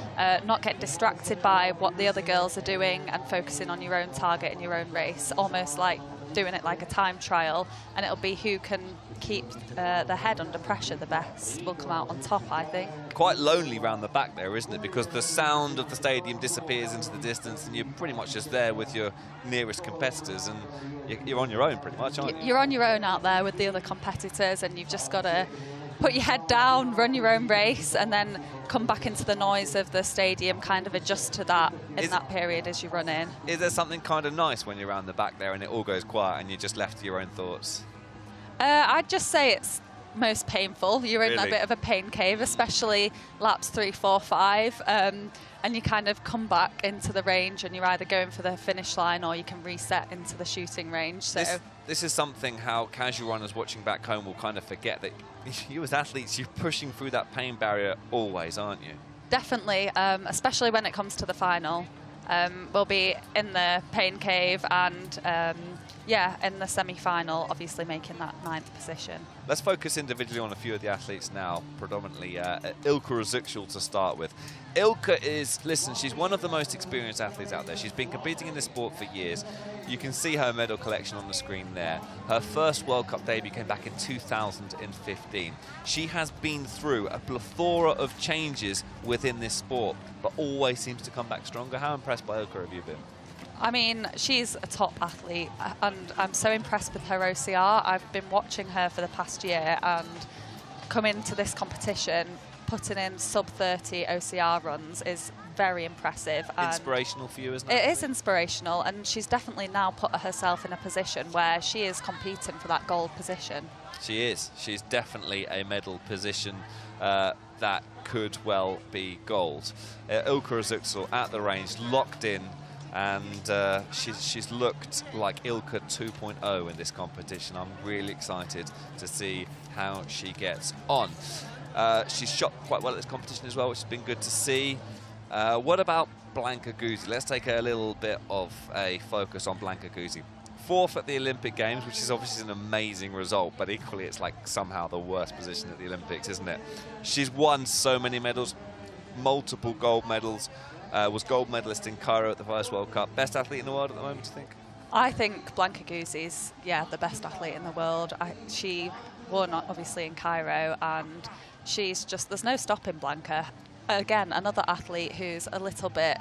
not get distracted by what the other girls are doing and focusing on your own target and your own race, almost like doing it like a time trial, and it'll be who can keep the head under pressure the best will come out on top, I think. Quite lonely round the back there, isn't it? Because the sound of the stadium disappears into the distance and you're pretty much just there with your nearest competitors, and you're on your own pretty much, aren't you? You're on your own out there with the other competitors, and you've just got to put your head down, run your own race, and then come back into the noise of the stadium, kind of adjust to that in that period as you run in. Is there something kind of nice when you're around the back there and it all goes quiet and you're just left to your own thoughts? I'd just say it's most painful. You're in Really? a bit of a pain cave, especially laps 3, 4, 5, and you kind of come back into the range and you're either going for the finish line or you can reset into the shooting range. So this is something how casual runners watching back home will kind of forget that you as athletes, you're pushing through that pain barrier always, aren't you? definitely, especially when it comes to the final. We'll be in the pain cave and yeah, in the semi-final, obviously making that 9th position. Let's focus individually on a few of the athletes now, predominantly Ilka Ruzicul to start with. Ilka is, listen, she's one of the most experienced athletes out there. She's been competing in this sport for years. You can see her medal collection on the screen there. Her first World Cup debut came back in 2015. She has been through a plethora of changes within this sport, but always seems to come back stronger. How impressed by Ilka have you been? I mean, she's a top athlete, and I'm so impressed with her OCR. I've been watching her for the past year, and coming to this competition, putting in sub-30 OCR runs is very impressive. Inspirational for you, isn't it? It is inspirational, and she's definitely now put herself in a position where she is competing for that gold position. She is. She's definitely a medal position that could well be gold. Ilka Ruzicul at the range, locked in, and she's looked like Ilka 2.0 in this competition. I'm really excited to see how she gets on. She's shot quite well at this competition as well, which has been good to see. What about Blanka Guzzi? Let's take a little bit of a focus on Blanka Guzzi. 4th at the Olympic Games, which is obviously an amazing result, but equally it's like somehow the worst position at the Olympics, isn't it? She's won so many medals, multiple gold medals. Was gold medalist in Cairo at the first World Cup. Best athlete in the world at the moment, do you think? I think Blanca Guzzi's, the best athlete in the world. She won, obviously, in Cairo, and she's just, there's no stopping Blanca. Again, another athlete who's a little bit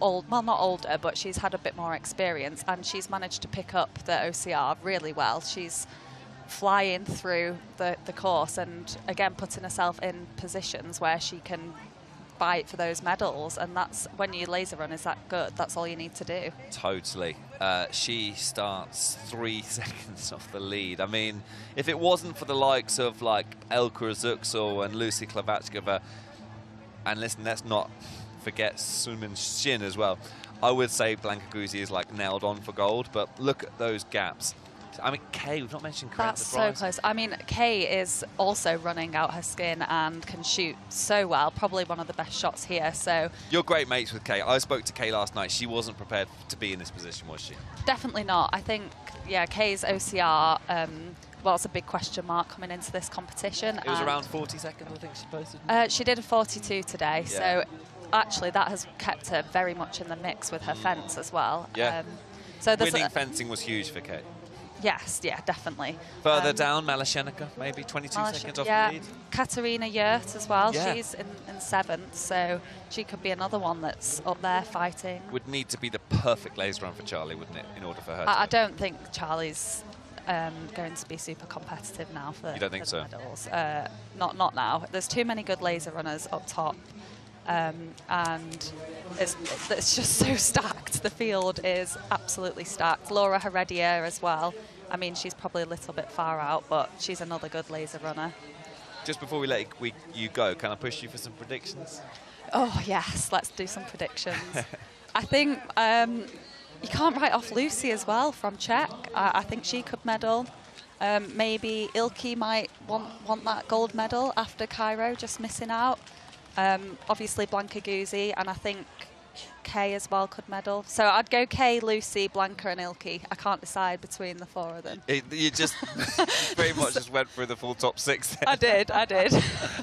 old, well, not older, but she's had a bit more experience, and she's managed to pick up the OCR really well. She's flying through the course and, again, putting herself in positions where she can fight for those medals, and that's when your laser run is that good, that's all you need to do. Totally. She starts 3 seconds off the lead. I mean, if it wasn't for the likes of like Elka Azuksal and Lucy Klavachkova, and listen, let's not forget Sumin Shin as well, I would say Blanca Guzzi is like nailed on for gold, but look at those gaps. I mean, Kay, we've not mentioned Karenza That's so close. I mean, Kay is also running out her skin and can shoot so well. Probably one of the best shots here. So you're great mates with Kay. I spoke to Kay last night. She wasn't prepared to be in this position, was she? Definitely not. I think, Kay's OCR, well, it's a big question mark coming into this competition. It was around 40 seconds, I think she posted. She did a 42 today. Yeah. So actually, that has kept her very much in the mix with her fence as well. Yeah. So winning fencing was huge for Kay. Yes, definitely. Further down, Malashenica, maybe 22 seconds off the lead. Katerina Yurt as well. Yeah. She's in 7th, so she could be another one that's up there fighting. Would need to be the perfect laser run for Charlie, wouldn't it, in order for her to... I don't think Charlie's going to be super competitive now for, you don't think so? Medals. Not now. There's too many good laser runners up top. And it's just so stacked. The field is absolutely stacked. Laura Heredia as well. I mean, she's probably a little bit far out, but she's another good laser runner. Just before we let you go, can I push you for some predictions? Oh, yes, let's do some predictions. I think you can't write off Lucy as well from Czech. I think she could medal. Maybe Ilki might want that gold medal after Cairo, just missing out. Obviously Blanca Guzzi, and I think Kay as well could medal. So I'd go Kay, Lucy, Blanca and Ilki. I can't decide between the 4 of them. You just very much just went through the full top 6 there. I did.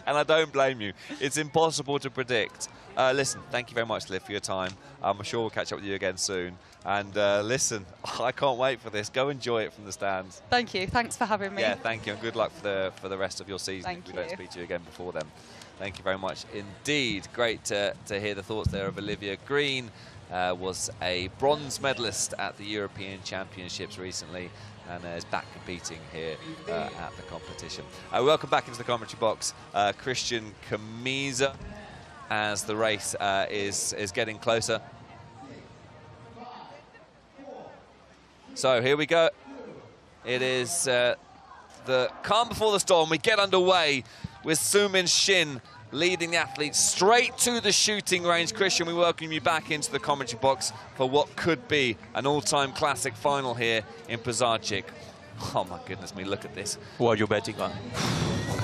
And I don't blame you. It's impossible to predict. Listen, thank you very much, Liv, for your time. I'm sure we'll catch up with you again soon. And listen, I can't wait for this. Go enjoy it from the stands. Thank you. Thanks for having me. Yeah, thank you. And good luck for the rest of your season. Thank if we you. don't speak to you again before then. Thank you very much indeed. Great to hear the thoughts there of Olivia Green. Was a bronze medalist at the European Championships recently and is back competing here at the competition. Welcome back into the commentary box, Christian Camisa, as the race is getting closer. So here we go. It is the calm before the storm. We get underway with Sumin Shin leading the athletes straight to the shooting range. Christian, we welcome you back into the commentary box for what could be an all-time classic final here in Pazardzhik. Oh my goodness me, look at this. What are you betting on?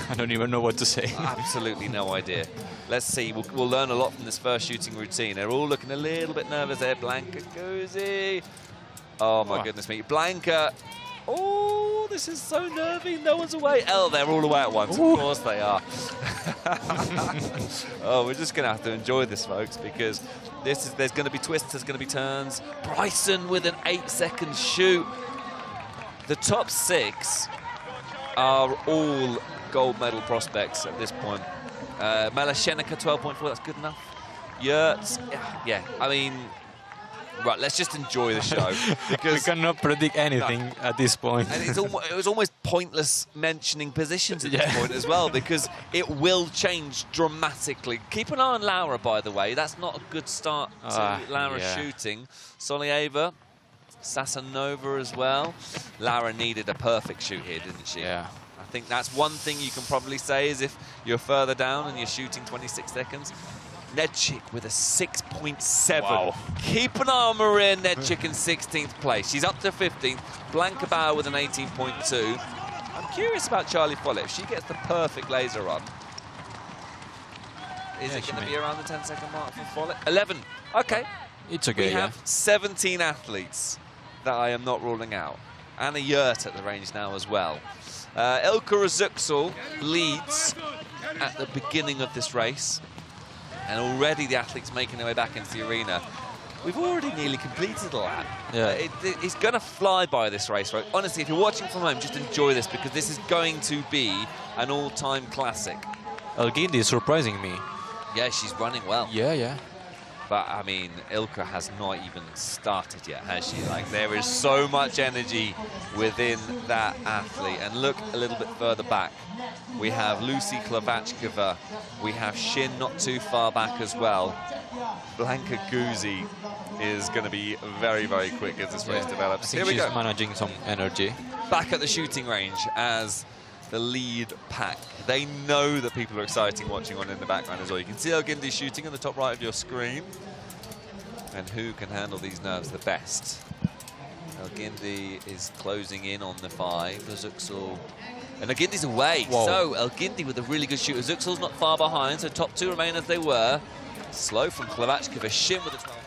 I don't even know what to say. Absolutely no idea. Let's see, we'll learn a lot from this first shooting routine. They're all looking a little bit nervous there. Blanca Guzzi. Oh my goodness me. Blanca. Oh, this is so nervy. No one's away. Oh, they're all away at once. Ooh. Of course they are. Oh, we're just going to have to enjoy this, folks, because there's going to be twists, there's going to be turns. Bryson with an 8-second shoot. The top 6 are all gold medal prospects at this point. Malashenica, 12.4, that's good enough. Yurts, yeah, I mean... Right, let's just enjoy the show. Because we cannot predict anything at this point. And it was almost pointless mentioning positions at this point as well, because it will change dramatically. Keep an eye on Laura, by the way. That's not a good start to Laura shooting. Solieva, Sasanova as well. Laura needed a perfect shoot here, didn't she? Yeah. I think that's one thing you can probably say is if you're further down and you're shooting 26 seconds. Nedchik with a 6.7. Wow. Keep an eye on Maria Nedchik in 16th place. She's up to 15th. Blanca Bauer with an 18.2. I'm curious about Charlie Follett. If she gets the perfect laser run, is it going to be around the 10-second mark for Follett? 11. Okay. It's okay, We have 17 athletes that I am not ruling out. Anna Yurt at the range now as well. Elka Azuksal leads at the beginning of this race. And already the athletes making their way back into the arena. we've already nearly completed a lap. Yeah. It's going to fly by this race, right? Honestly, if you're watching from home, just enjoy this because this is going to be an all-time classic. Elgindi is surprising me. Yeah, she's running well. Yeah. But, I mean, Ilka has not even started yet, has she? Like, there is so much energy within that athlete. And look a little bit further back. We have Lucy Klavachkova. We have Shin not too far back as well. Blanka Guzzi is going to be very, very quick as this race develops. I think she's managing some energy. Back at the shooting range as the lead pack. They know that people are exciting watching on in the background as well. You can see Elgindi shooting on the top right of your screen. And who can handle these nerves the best? Elgindi is closing in on the 5. Zuxel. And Elgindi's away. Whoa. So Elgindi with a really good shooter. Zuxel's not far behind, so top 2 remain as they were. Slow from Klavachkova. Shin with a 12.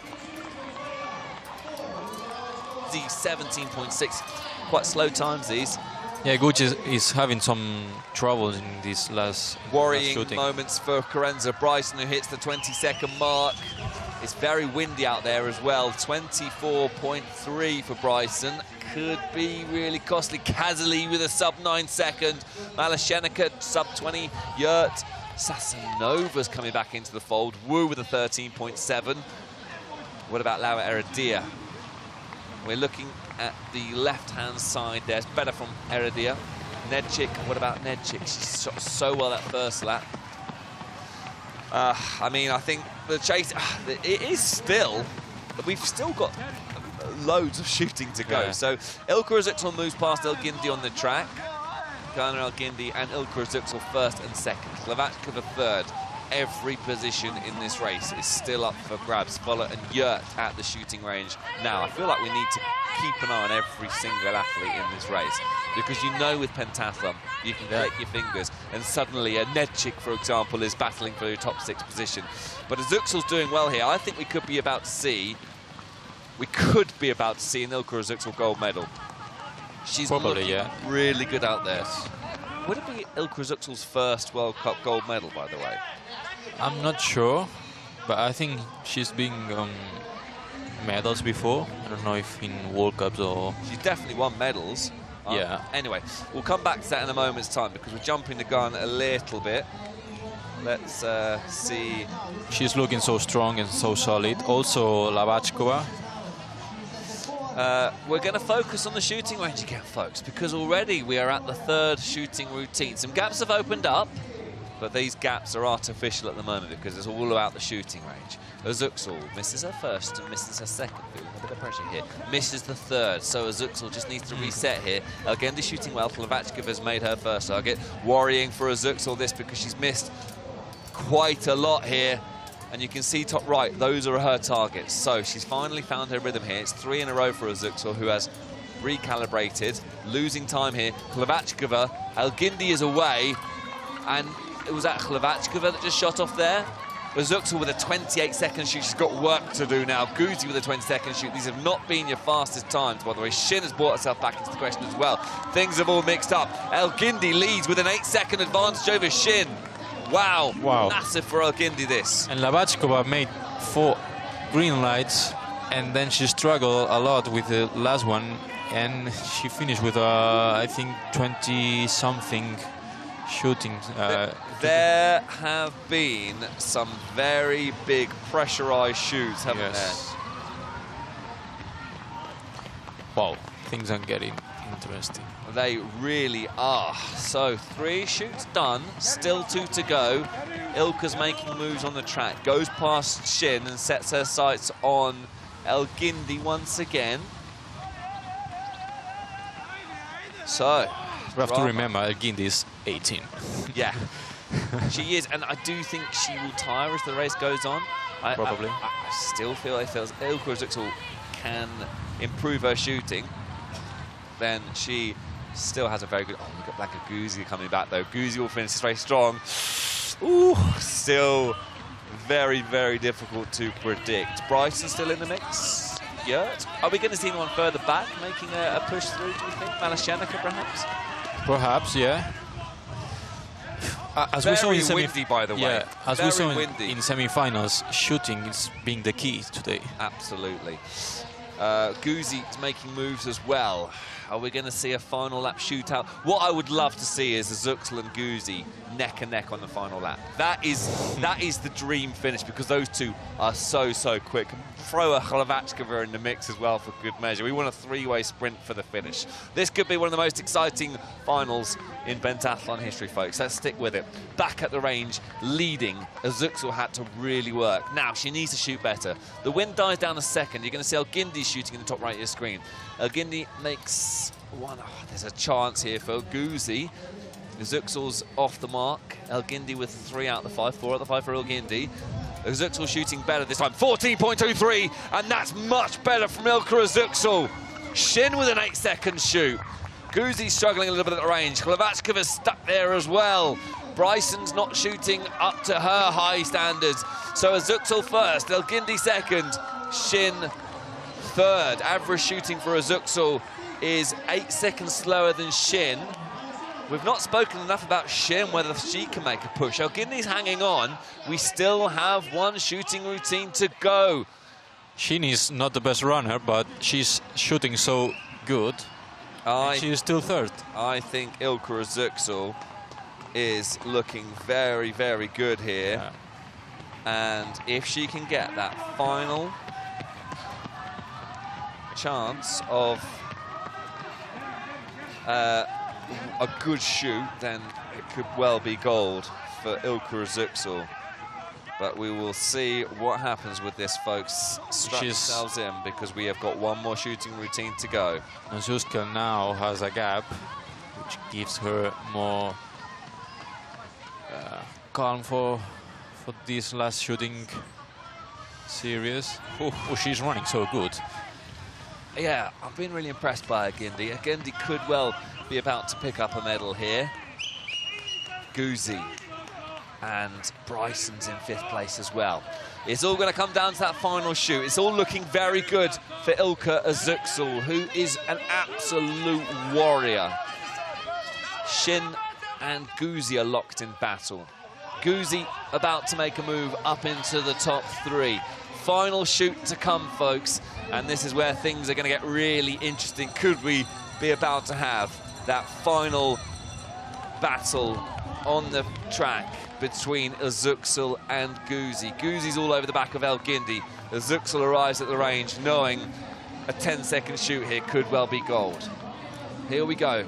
The 17.6. Quite slow times, these. Yeah, Gucci is having some troubles in this last Worrying shooting. moments for Carenza Bryson, who hits the 20-second mark. It's very windy out there as well. 24.3 for Bryson. Could be really costly. Kazali with a sub-9 second. Malashenica sub-20. Yurt. Sasanova's coming back into the fold. Wu with a 13.7. What about Laura Heredia? We're looking at the left-hand side there. It's better from Heredia. Nedchik, what about Nedchik? She shot so well that first lap. I mean, I think the chase, it is still, we've still got loads of shooting to go. Yeah. So Ilka Zuxel moves past Elgindi on the track. Ghana Elgindi and Ilka Zuxel first and second. Klavachkova third. Every position in this race is still up for grabs. Voller and Yurt at the shooting range. Now, I feel like we need to keep an eye on every single athlete in this race because you know with pentathlon, you can click your fingers and suddenly a Nedchik, for example, is battling for your top 6 position. But as Zuxel's doing well here, I think we could be about to see an Ilka Zuxel gold medal. She's Probably, looking really good out there. Would it be Ilka Zuxel's first World Cup gold medal, by the way? I'm not sure, but I think she's been medals before. I don't know if in World Cups or... She's definitely won medals. Yeah. Anyway, we'll come back to that in a moment's time because we're jumping the gun a little bit. Let's see. She's looking so strong and so solid. Also, Klavachkova. We're going to focus on the shooting range again, folks, because already we are at the 3rd shooting routine. Some gaps have opened up, but these gaps are artificial at the moment because it's all about the shooting range. Zuxel misses her first and misses her second. A bit of pressure here. Misses the 3rd, so Zuxel just needs to reset here. Elgendi shooting well. Klavachkova has made her first target. Worrying for Zuxel this because she's missed quite a lot here. And you can see top right, those are her targets. So she's finally found her rhythm here. It's 3 in a row for Zuxel, who has recalibrated. Losing time here. Klavachkova, Elgindi is away. And it was that Klavachkova that just shot off there. Zuxel with a 28-second shoot. She's got work to do now. Guzzi with a 20-second shoot. These have not been your fastest times, by the way. Shin has brought herself back into the question as well. Things have all mixed up. Elgindi leads with an 8-second advantage over Shin. Wow. Massive for Elgindi, this. And Klavachkova made 4 green lights, and then she struggled a lot with the last one, and she finished with, I think, 20-something shooting. There have been some very big pressurized shoots, haven't there? Wow, things are getting interesting. They really are. So 3 shoots done, still 2 to go. Ilka's making moves on the track, goes past Shin and sets her sights on Elgindi once again. So we have to remember Elgindi is 18. Yeah, she is, and I do think she will tire as the race goes on. Probably. I still feel Ilka Zuxel can improve her shooting. Then she still has a very good... Oh, we've got Blanka Guzzi coming back, though. Guzzi will finish very strong. Ooh, still very, very difficult to predict. Bryson still in the mix. Yurt. Are we going to see anyone further back making a push through, do you think? Malashenica, perhaps? Perhaps, yeah. as we saw in windy, by the way. Yeah, as very we saw windy. in semi-finals, shooting is being the key today. Absolutely. Guzi's making moves as well. Are we going to see a final lap shootout? What I would love to see is Özüksel and Guzi neck and neck on the final lap. That is the dream finish, because those two are so quick. Throw a Hlavackova in the mix as well for good measure. We want a three-way sprint for the finish. This could be one of the most exciting finals in pentathlon history, folks. Let's stick with it. Back at the range, leading, Özüksel had to really work. Now, she needs to shoot better. The wind dies down a second. You're going to see Elgindy shooting in the top right of your screen. Elgindy makes one. Oh, there's a chance here for Guzi. Özüksel's off the mark. Elgindy with 3 out of the 5, 4 out of the 5 for Elgindy. Özüksel shooting better this time, 14.23, and that's much better from Ilka Özüksel. Shin with an 8-second shoot. Guzi's struggling a little bit at the range. Hlavackova stuck there as well. Bryson's not shooting up to her high standards. So Özüksel first, Elgindy second, Shin third. Average shooting for Özüksel is 8 seconds slower than Shin. We've not spoken enough about Shin, whether she can make a push. Elgindy's hanging on. We still have one shooting routine to go. Shin is not the best runner, but she's shooting so good. She is still third. I think Ilka Özüksel is looking very good here. Yeah. And if she can get that final chance of a good shoot, then it could well be gold for Ilka Özüksel. But we will see what happens with this, folks. Strap yourselves in, because we have got one more shooting routine to go. Özüksel now has a gap, which gives her more calm for this last shooting series. Oh, she's running so good. Yeah, I've been really impressed by Elgindy. Elgindy could well be about to pick up a medal here. Guzi and Bryson's in 5th place as well. It's all going to come down to that final shoot. It's all looking very good for Ilka Özüksel, who is an absolute warrior. Shin and Guzi are locked in battle. Guzi about to make a move up into the top 3. Final shoot to come, folks, and this is where things are going to get really interesting. Could we be about to have that final battle on the track between Özüksel and Guzi? Guzi's all over the back of Elgindy. Özüksel arrives at the range knowing a 10-second shoot here could well be gold. Here we go.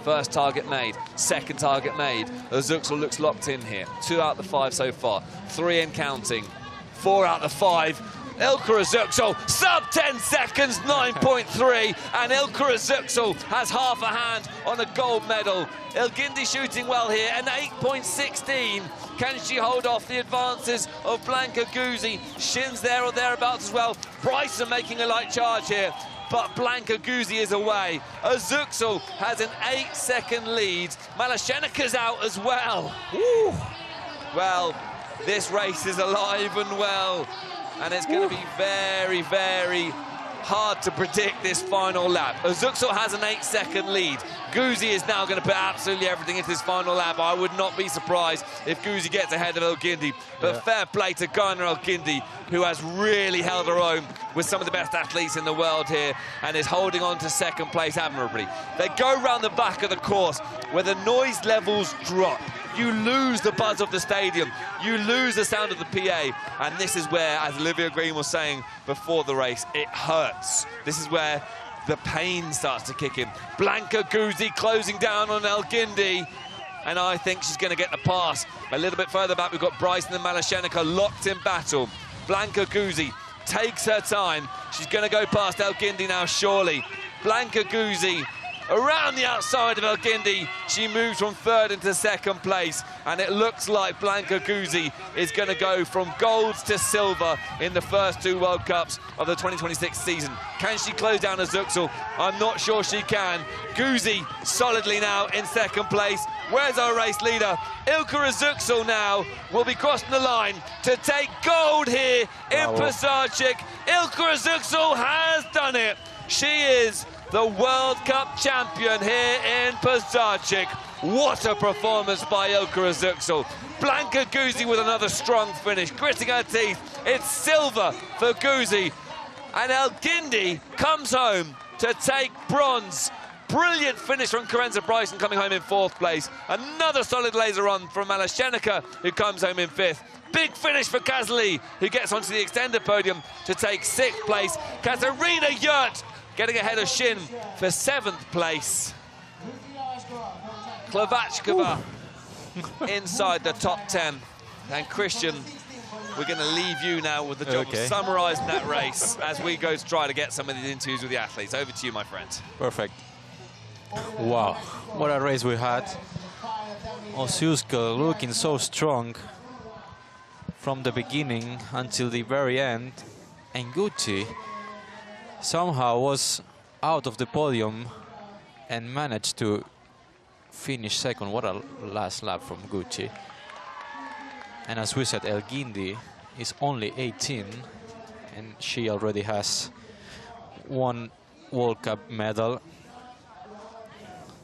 First target made, second target made. Özüksel looks locked in here. 2 out of the 5 so far, 3 and counting. 4 out of 5. Ilka Özüksel, sub 10 seconds, 9.3, and Ilka Özüksel has half a hand on a gold medal. Elgindy shooting well here, an 8.16. Can she hold off the advances of Blanka Guzi? Shin's there or thereabouts as well. Bryson making a light charge here, but Blanka Guzi is away. Özüksel has an 8-second lead. Malashenika's out as well. Woo. Well, this race is alive and well, and it's going to be very hard to predict this final lap. Özüksel has an 8-second lead. Guzi is now going to put absolutely everything into this final lap. I would not be surprised if Guzi gets ahead of Elgindy. But fair play to Gunnar Elgindy, who has really held her own with some of the best athletes in the world here and is holding on to second place admirably. They go round the back of the course where the noise levels drop. You lose the buzz of the stadium. You lose the sound of the PA. And this is where, as Olivia Green was saying before the race, it hurts. This is where the pain starts to kick in. Blanka Guzi closing down on Elgindy. And I think she's going to get the pass. A little bit further back, we've got Bryson and Malashenika locked in battle. Blanka Guzi takes her time. She's going to go past Elgindy now, surely. Blanka Guzi around the outside of Elgindy. She moves from 3rd into 2nd place, and it looks like Blanka Guzi is going to go from golds to silver in the first 2 World Cups of the 2026 season. Can she close down Özüksel? I'm not sure she can. Guzi solidly now in 2nd place. Where's our race leader? Ilka Özüksel now will be crossing the line to take gold here in Pazardzhik. Ilka Özüksel has done it. She is the World Cup champion here in Pazardzhik. What a performance by Okura Zuxel. Blanka Guzzi with another strong finish, gritting her teeth. It's silver for Guzzi. And El Guindy comes home to take bronze. Brilliant finish from Karenza Bryson, coming home in 4th place. Another solid laser run from Malashenica, who comes home in 5th. Big finish for Kazli, who gets onto the extended podium to take 6th place. Katarina Yurt getting ahead of Shin for 7th place. Klavachkova inside the top 10. And Christian, we're going to leave you now with the job of summarising that race as we go to try to get some of these interviews with the athletes. Over to you, my friend. Perfect. Wow, what a race we had. Osiuska looking so strong from the beginning until the very end. And Gucci somehow was out of the podium and managed to finish 2nd. What a last lap from Gucci. And as we said, El Guindy is only 18 and she already has 1 World Cup medal.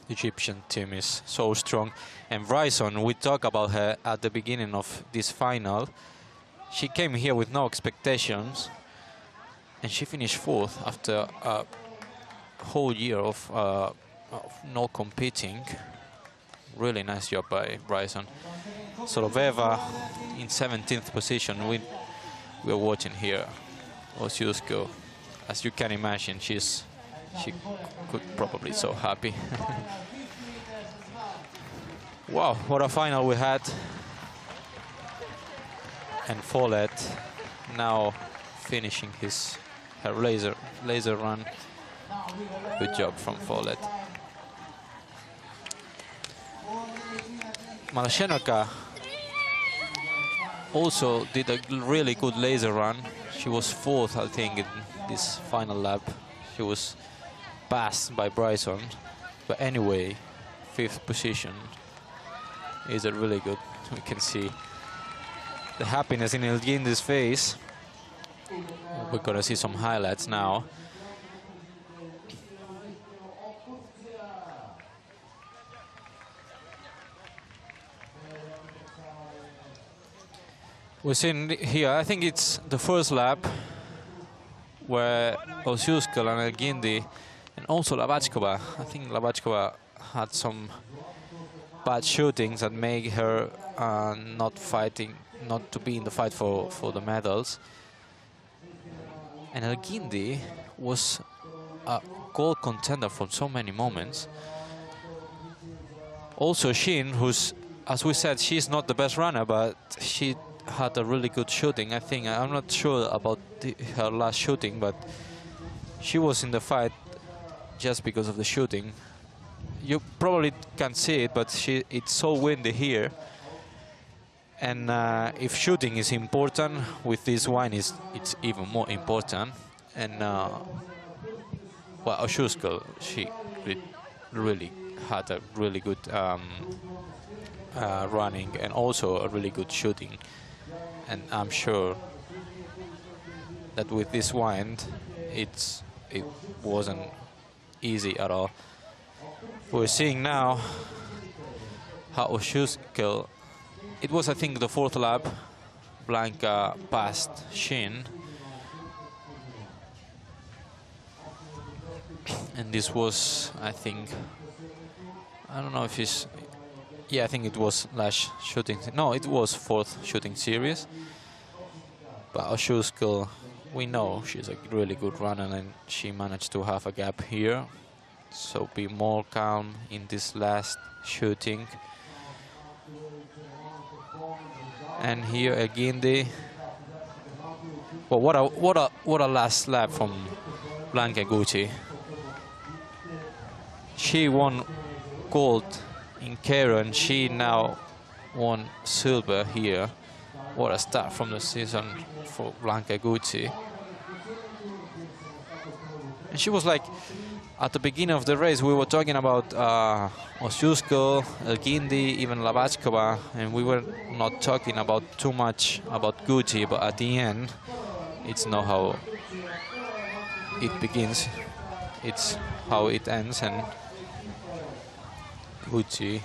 The Egyptian team is so strong. And Bryson, we talked about her at the beginning of this final. She came here with no expectations and she finished 4th after a whole year of not competing. Really nice job by Bryson. Soloveva in 17th position. We're watching here Osiuska. As you can imagine, she could probably be so happy. Wow, what a final we had. And Follett now finishing her laser run. Good job from Follett. Malashenica also did a really good laser run. She was 4th, I think, in this final lap. She was passed by Bryson. But anyway, 5th position is a really good. We can see the happiness in El Guindy's face. We're going to see some highlights now. We're seeing here, I think it's the first lap where Osiuska and El Guindy and also Lavachkova. I think Lavachkova had some bad shootings that made her not to be in the fight for the medals. And El Guindy was a gold contender for so many moments. Also Shin, who's, as we said, she's not the best runner, but she had a really good shooting. I think, I'm not sure about her last shooting, but she was in the fight just because of the shooting. You probably can't see it, but it's so windy here. And if shooting is important, with this wine it's even more important. And well, Osiuska, she really had a really good running and also a really good shooting. And I'm sure that with this wine, it wasn't easy at all. We're seeing now how Osiuska, it was, I think, the 4th lap. Blanka passed Shin. And this was, I think, I don't know if it's, yeah, I think it was last shooting. No, it was 4th shooting series. But Osiuska, we know she's a really good runner and she managed to have a gap here. So be more calm in this last shooting. And here El Guindy. Well, what a last lap from Blanka Guzzi. She won gold in Cairo and she now won silver here. What a start from the season for Blanka Guzzi. And she was like, at the beginning of the race, we were talking about Osiuska, El Guindy, even Lavachkova, and we were not talking about too much about Guzzi, but at the end, it's not how it begins, it's how it ends, and Guzzi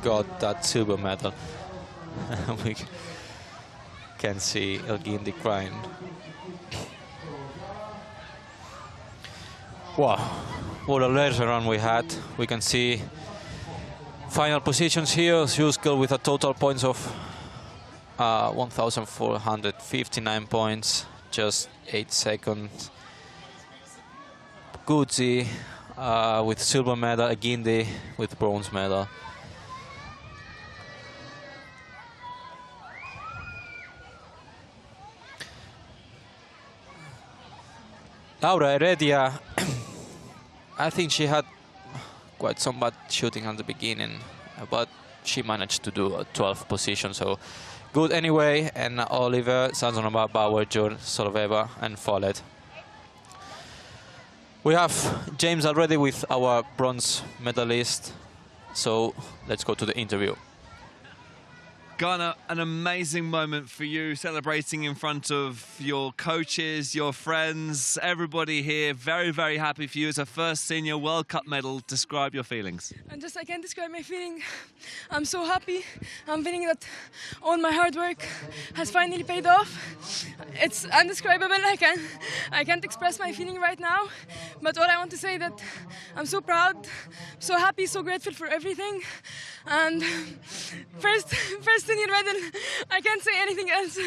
got that silver medal. We can see Elgindi crying. Wow, what a leisure run we had. We can see final positions here. Zuzkel with a total points of 1,459 points, just 8 seconds. Guzzi with silver medal, Elgindi with bronze medal. Laura Heredia, I think she had quite some bad shooting at the beginning, but she managed to do a 12th position, so good anyway. And Oliver, Sanzonova, Bauer, Jur, Soloveva, and Follett. We have James already with our bronze medalist, so let's go to the interview. Ghana, an amazing moment for you, celebrating in front of your coaches, your friends, everybody here. Very, very happy for you. It's a first senior World Cup medal. Describe your feelings. I can't describe my feeling. I'm so happy. I'm feeling that all my hard work has finally paid off. It's indescribable. I can't express my feeling right now. But all I want to say that I'm so proud, so happy, so grateful for everything. And first senior medal, I can't say anything else.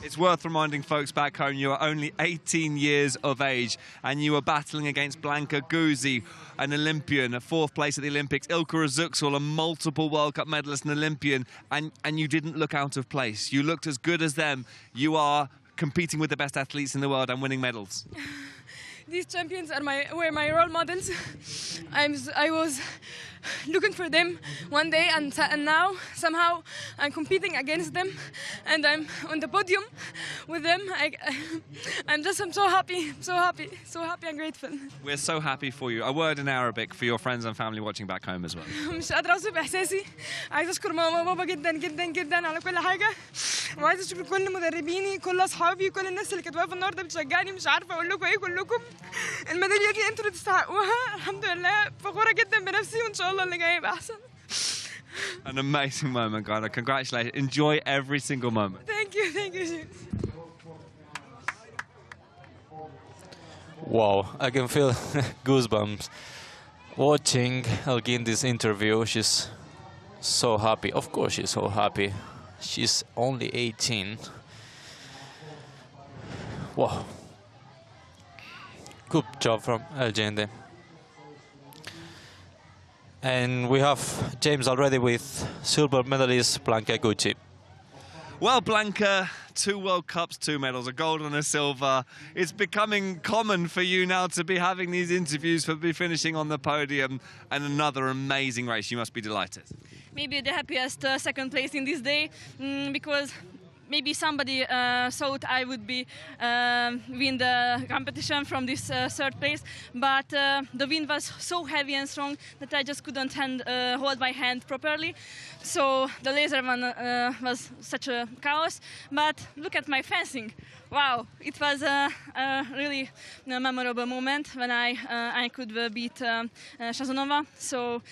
It's worth reminding folks back home you are only 18 years of age and you were battling against Blanka Guzzi, an Olympian, a 4th place at the Olympics, Ilka Razuksul, a multiple World Cup medalist and Olympian, and you didn't look out of place. You looked as good as them. You are competing with the best athletes in the world and winning medals. These champions were my role models. I was looking for them one day, and now somehow I'm competing against them, and I'm on the podium with them. I'm so happy and grateful. We're so happy for you. A word in Arabic for your friends and family watching back home as well. مش قادرة أوصف إحساسي. عايزة أشكر ماما وبابا جدا جدا جدا على كل حاجة، وعايزة أشكر كل مدربيني، كل أصحابي، كل الناس اللي كانت واقفة النهاردة بتشجعني. مش عارفة أقول لكم إيه كلكم. الميدالية دي أنتوا اللي تستحقوها. الحمد لله فخورة جدا بنفسي، وإن شاء الله اللي جاي يبقى أحسن. An amazing moment, Ghana. Congratulations. Enjoy every single moment. Thank you, James. Wow, I can feel goosebumps watching Elgindi's interview. She's so happy. Of course she's so happy. She's only 18. Wow. Good job from Elgindi. And we have James already with silver medalist Blanka Guzzi. Well, Blanka, 2 World Cups, 2 medals, a gold and a silver. It's becoming common for you now to be having these interviews, for be finishing on the podium, and another amazing race. You must be delighted. Maybe the happiest second place in this day, because maybe somebody thought I would be win the competition from this 3rd place, but the wind was so heavy and strong that I just couldn't hold my hand properly. So the laser one was such a chaos. But look at my fencing. Wow, it was a really memorable moment when I could beat Shazonova. So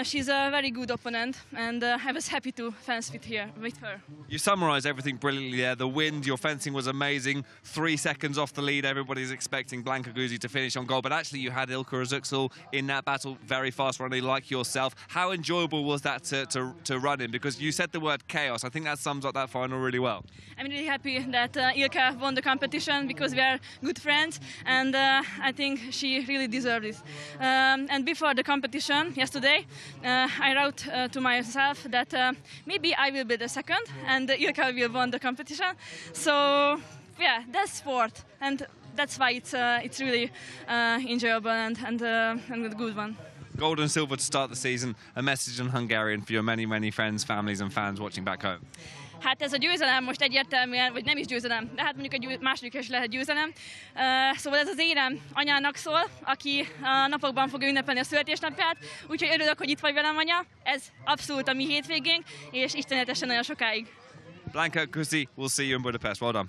she's a very good opponent, and I was happy to fence with her. You summarised everything brilliantly there. The wind, your fencing was amazing. 3 seconds off the lead. Everybody's expecting Blanka Guzzi to finish on goal, but actually you had Ilka Razuksul in that battle, very fast running like yourself. How enjoyable was that to run in? Because you said the word chaos. I think that sums up that final really well. I'm really happy that Ilka won the competition, because we are good friends, and I think she really deserved it. And before the competition yesterday, I wrote to myself that maybe I will be the second and Ilka will win the competition. So yeah, that's sport, and that's why it's really enjoyable and a good one. Gold and silver to start the season. A message in Hungarian for your many, many friends, families and fans watching back home. Hát ez a győzelem most egyértelműen, vagy nem is győzelem, de hát mondjuk egy második is lehet győzelem. Szóval ez az érem anyának szól, aki a napokban fogja ünnepelni a születésnapját, úgyhogy örülök, hogy itt vagy velem, anya. Ez abszolút a mi hétvégénk, és istenetesen nagyon sokáig. Blanka Guzzi, we'll see you in Budapest. Well done.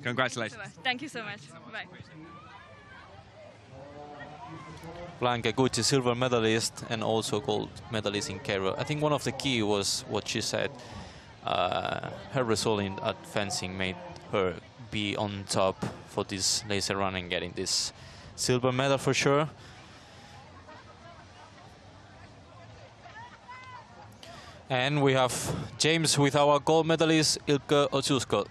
Congratulations. Thank you so much. Bye. Blanca Gucci, silver medalist, and also gold medalist in Cairo. I think one of the key was what she said. Her result at fencing made her be on top for this laser run and getting this silver medal for sure. And we have James with our gold medalist, Ilkka Osusko.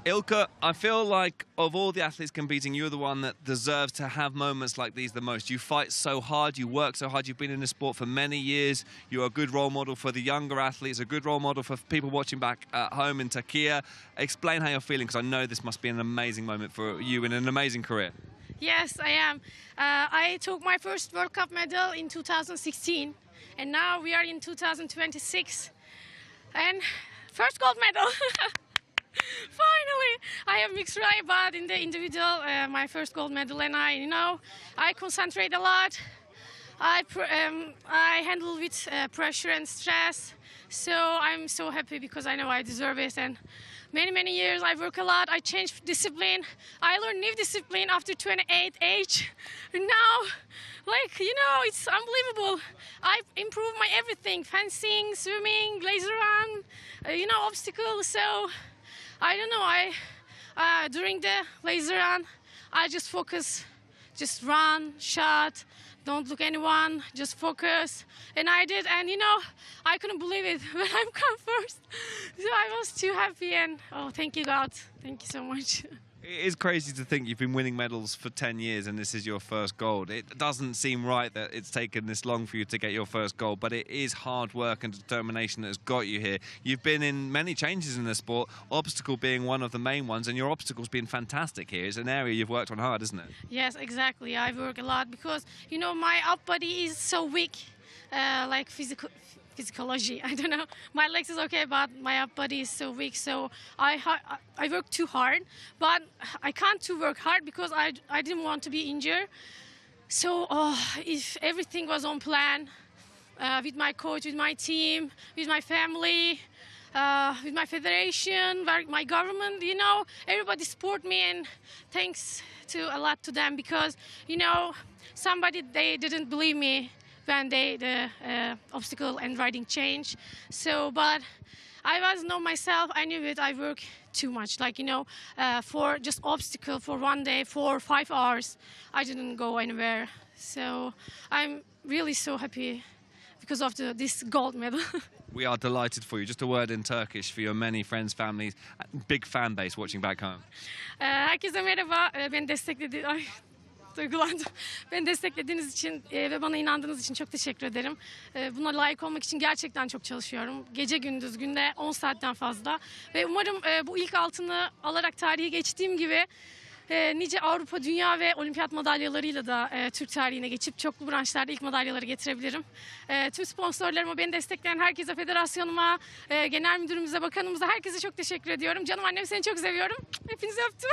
Ilkka, I feel like of all the athletes competing, you're the one that deserves to have moments like these the most. You fight so hard, you work so hard, you've been in the sport for many years. You're a good role model for the younger athletes, a good role model for people watching back at home in Turkey. Explain how you're feeling, because I know this must be an amazing moment for you in an amazing career. Yes, I am. I took my first World Cup medal in 2016, and now we are in 2026. And first gold medal. Finally, I have mixed relay, but in the individual, my first gold medal, and I concentrate a lot. I handle with pressure and stress, so I'm so happy because I know I deserve it. And many years I work a lot. I changed discipline. I learned new discipline after 28 age. And now, it's unbelievable. I improved my everything: fencing, swimming, laser run, obstacles. So. I don't know, during the laser run, I just focus, just run, shot, don't look anyone, just focus. And I did, and I couldn't believe it when I come first. So I was too happy, and thank you God, thank you so much. It is crazy to think you've been winning medals for 10 years and this is your first gold. It doesn't seem right that it's taken this long for you to get your first gold, but it is hard work and determination that has got you here. You've been in many changes in the sport, obstacle being one of the main ones, and your obstacle's been fantastic here. It's an area you've worked on hard, isn't it? Yes, exactly. I work a lot because, my upper body is so weak, like physiology. I don't know. My legs is okay, but my upper body is so weak. So I work too hard, but I can't too work hard because I didn't want to be injured. So if everything was on plan, with my coach, with my team, with my family, with my federation, my government, everybody support me, and thanks a lot to them because, they didn't believe me when the obstacle and riding changed. So, but I know myself, I knew it, I work too much. For just obstacle for one day, 4 or 5 hours, I didn't go anywhere. So I'm really so happy because of this gold medal. We are delighted for you. Just a word in Turkish for your many friends, families, big fan base watching back home. Herkese merhaba, beni desteklediğiniz duygulandım. Beni desteklediğiniz için ve bana inandığınız için çok teşekkür ederim. Buna layık olmak için gerçekten çok çalışıyorum. Gece gündüz, günde 10 saatten fazla. Ve umarım bu ilk altını alarak tarihe geçtiğim gibi nice Avrupa, Dünya ve Olimpiyat madalyalarıyla da Türk tarihine geçip çoklu branşlarda ilk madalyaları getirebilirim. Tüm sponsorlarıma, beni destekleyen herkese, federasyonuma, genel müdürümüze, bakanımıza, herkese çok teşekkür ediyorum. Canım annem, seni çok seviyorum. Hepinizi öptüm.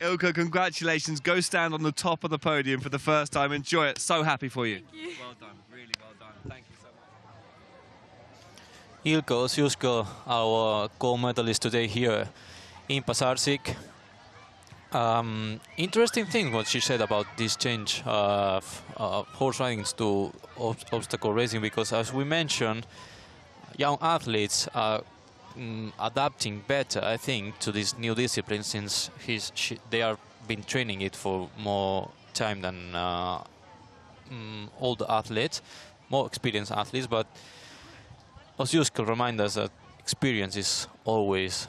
Ilkka, congratulations. Go stand on the top of the podium for the first time. Enjoy it. So happy for you. Thank you. Well done. Really well done. Thank you so much. Ilkka Osusko, our gold medalist today here in Pazardzhik. Interesting thing what she said about this change of horse riding to obstacle racing, because as we mentioned, young athletes are adapting better, I think, to this new discipline since they have been training it for more time than older athletes, more experienced athletes. But Osusko reminds us that experience is always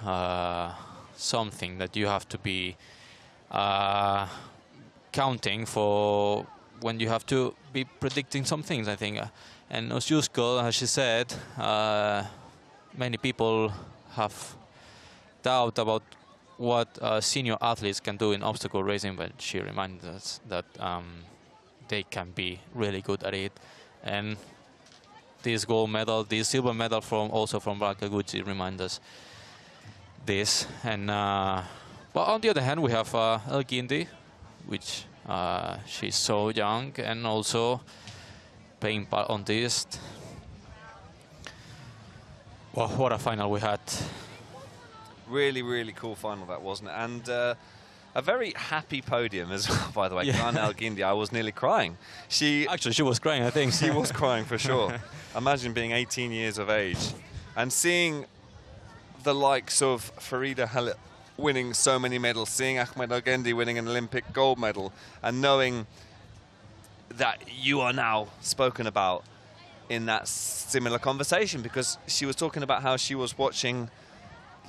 something that you have to be counting for when you have to be predicting some things, I think. And Osusko, as she said, many people have doubt about what senior athletes can do in obstacle racing, but she reminds us that they can be really good at it. And this gold medal, this silver medal also from Blanca Gucci reminds us this. And but on the other hand, we have Elgindi, which she's so young and also playing part on this. Well, what a final we had. Really, really cool final that, wasn't it? And A very happy podium as well, by the way. Yeah. Ghana Al-Gindi, I was nearly crying. Actually, she was crying, I think. She was crying for sure. Imagine being 18 years of age and seeing the likes of Farida Halit winning so many medals, seeing Ahmed Al-Gindi winning an Olympic gold medal, and knowing that you are now spoken about in that similar conversation, because she was talking about how she was watching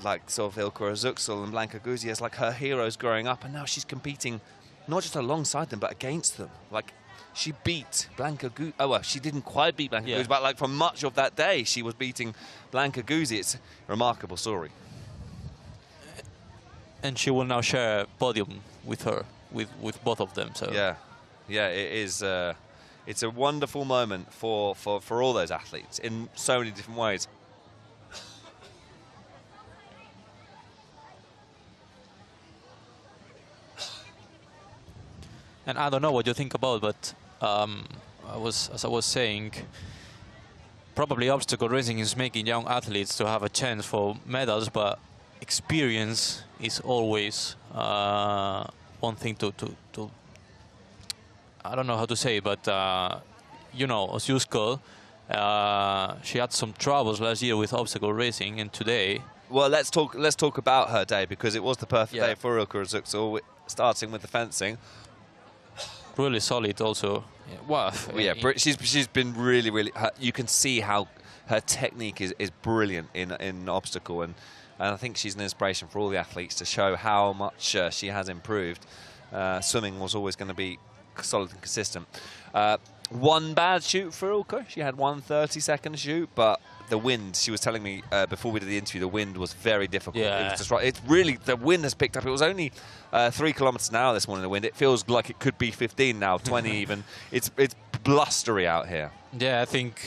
like sort of Ilka Özüksel and Blanka Guzzi as like her heroes growing up, and now she's competing not just alongside them but against them. Like she beat Blanka Guzzi. Oh well, she didn't quite beat Blanka Guzzi, but like for much of that day she was beating Blanka Guzzi. It's a remarkable story. And she will now share a podium with her, with both of them. So yeah, it is. It's a wonderful moment for all those athletes in so many different ways. And I don't know what you think about, but as I was saying, probably obstacle racing is making young athletes to have a chance for medals, but experience is always one thing to I don't know how to say, but you know, Özüksel, she had some troubles last year with obstacle racing, and today. Well, let's talk about her day, because it was the perfect day for Ilka Özüksel, starting with the fencing. Really solid also. Well, yeah, she's been really you can see how her technique is brilliant in obstacle, and I think she's an inspiration for all the athletes to show how much she has improved. Swimming was always going to be solid and consistent. One bad shoot for Ilka. She had 1 30-second shoot, but the wind, she was telling me before we did the interview, the wind was very difficult. Yeah. It was just right. It's really, the wind has picked up. It was only 3 kilometers an hour this morning, the wind. It feels like it could be 15 now, 20 even. It's blustery out here. Yeah, I think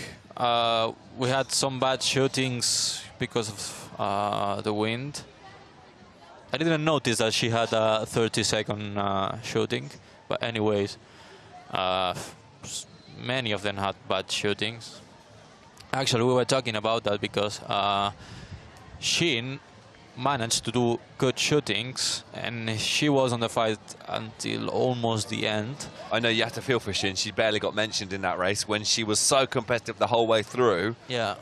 we had some bad shootings because of the wind. I didn't notice that she had a 30-second shooting, but anyways, many of them had bad shootings. Actually, we were talking about that because Sheen managed to do good shootings, and she was on the fight until almost the end. I know you have to feel for Sheen. She barely got mentioned in that race when she was so competitive the whole way through. Yeah.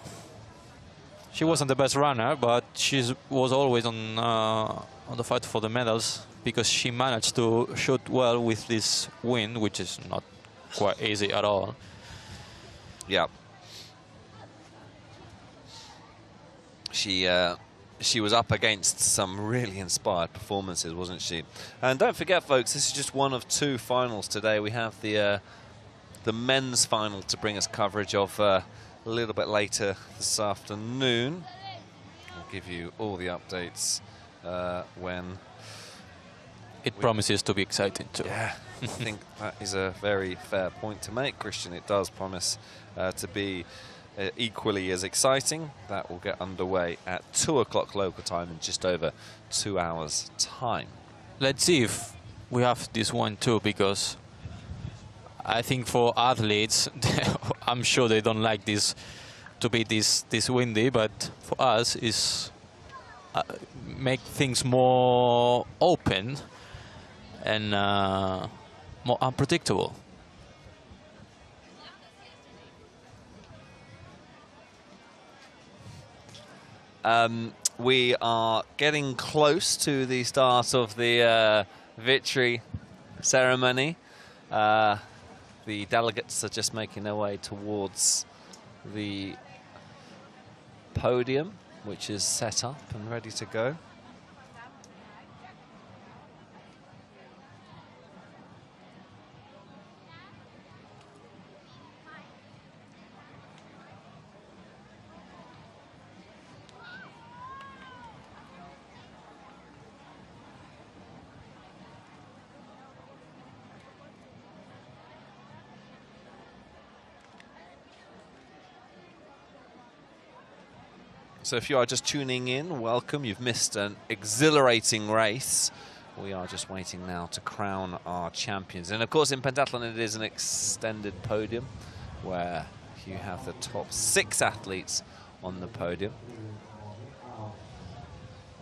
She wasn't the best runner, but she was always on the fight for the medals, because she managed to shoot well with this wind, which is not quite easy at all. Yeah. She was up against some really inspired performances, wasn't she? And don't forget, folks, this is just one of 2 finals today. We have the men's final to bring us coverage of a little bit later this afternoon. I'll give you all the updates when... It promises to be exciting too. Yeah, I think that is a very fair point to make, Christian. It does promise to be equally as exciting. That will get underway at 2 o'clock local time in just over 2 hours' time. Let's see if we have this one too, because I think for athletes, I'm sure they don't like this to be this windy, but for us is make things more open and more unpredictable. We are getting close to the start of the victory ceremony. The delegates are just making their way towards the podium, which is set up and ready to go. So if you are just tuning in, welcome. You've missed an exhilarating race. We are just waiting now to crown our champions. And of course, in pentathlon, it is an extended podium where you have the top 6 athletes on the podium.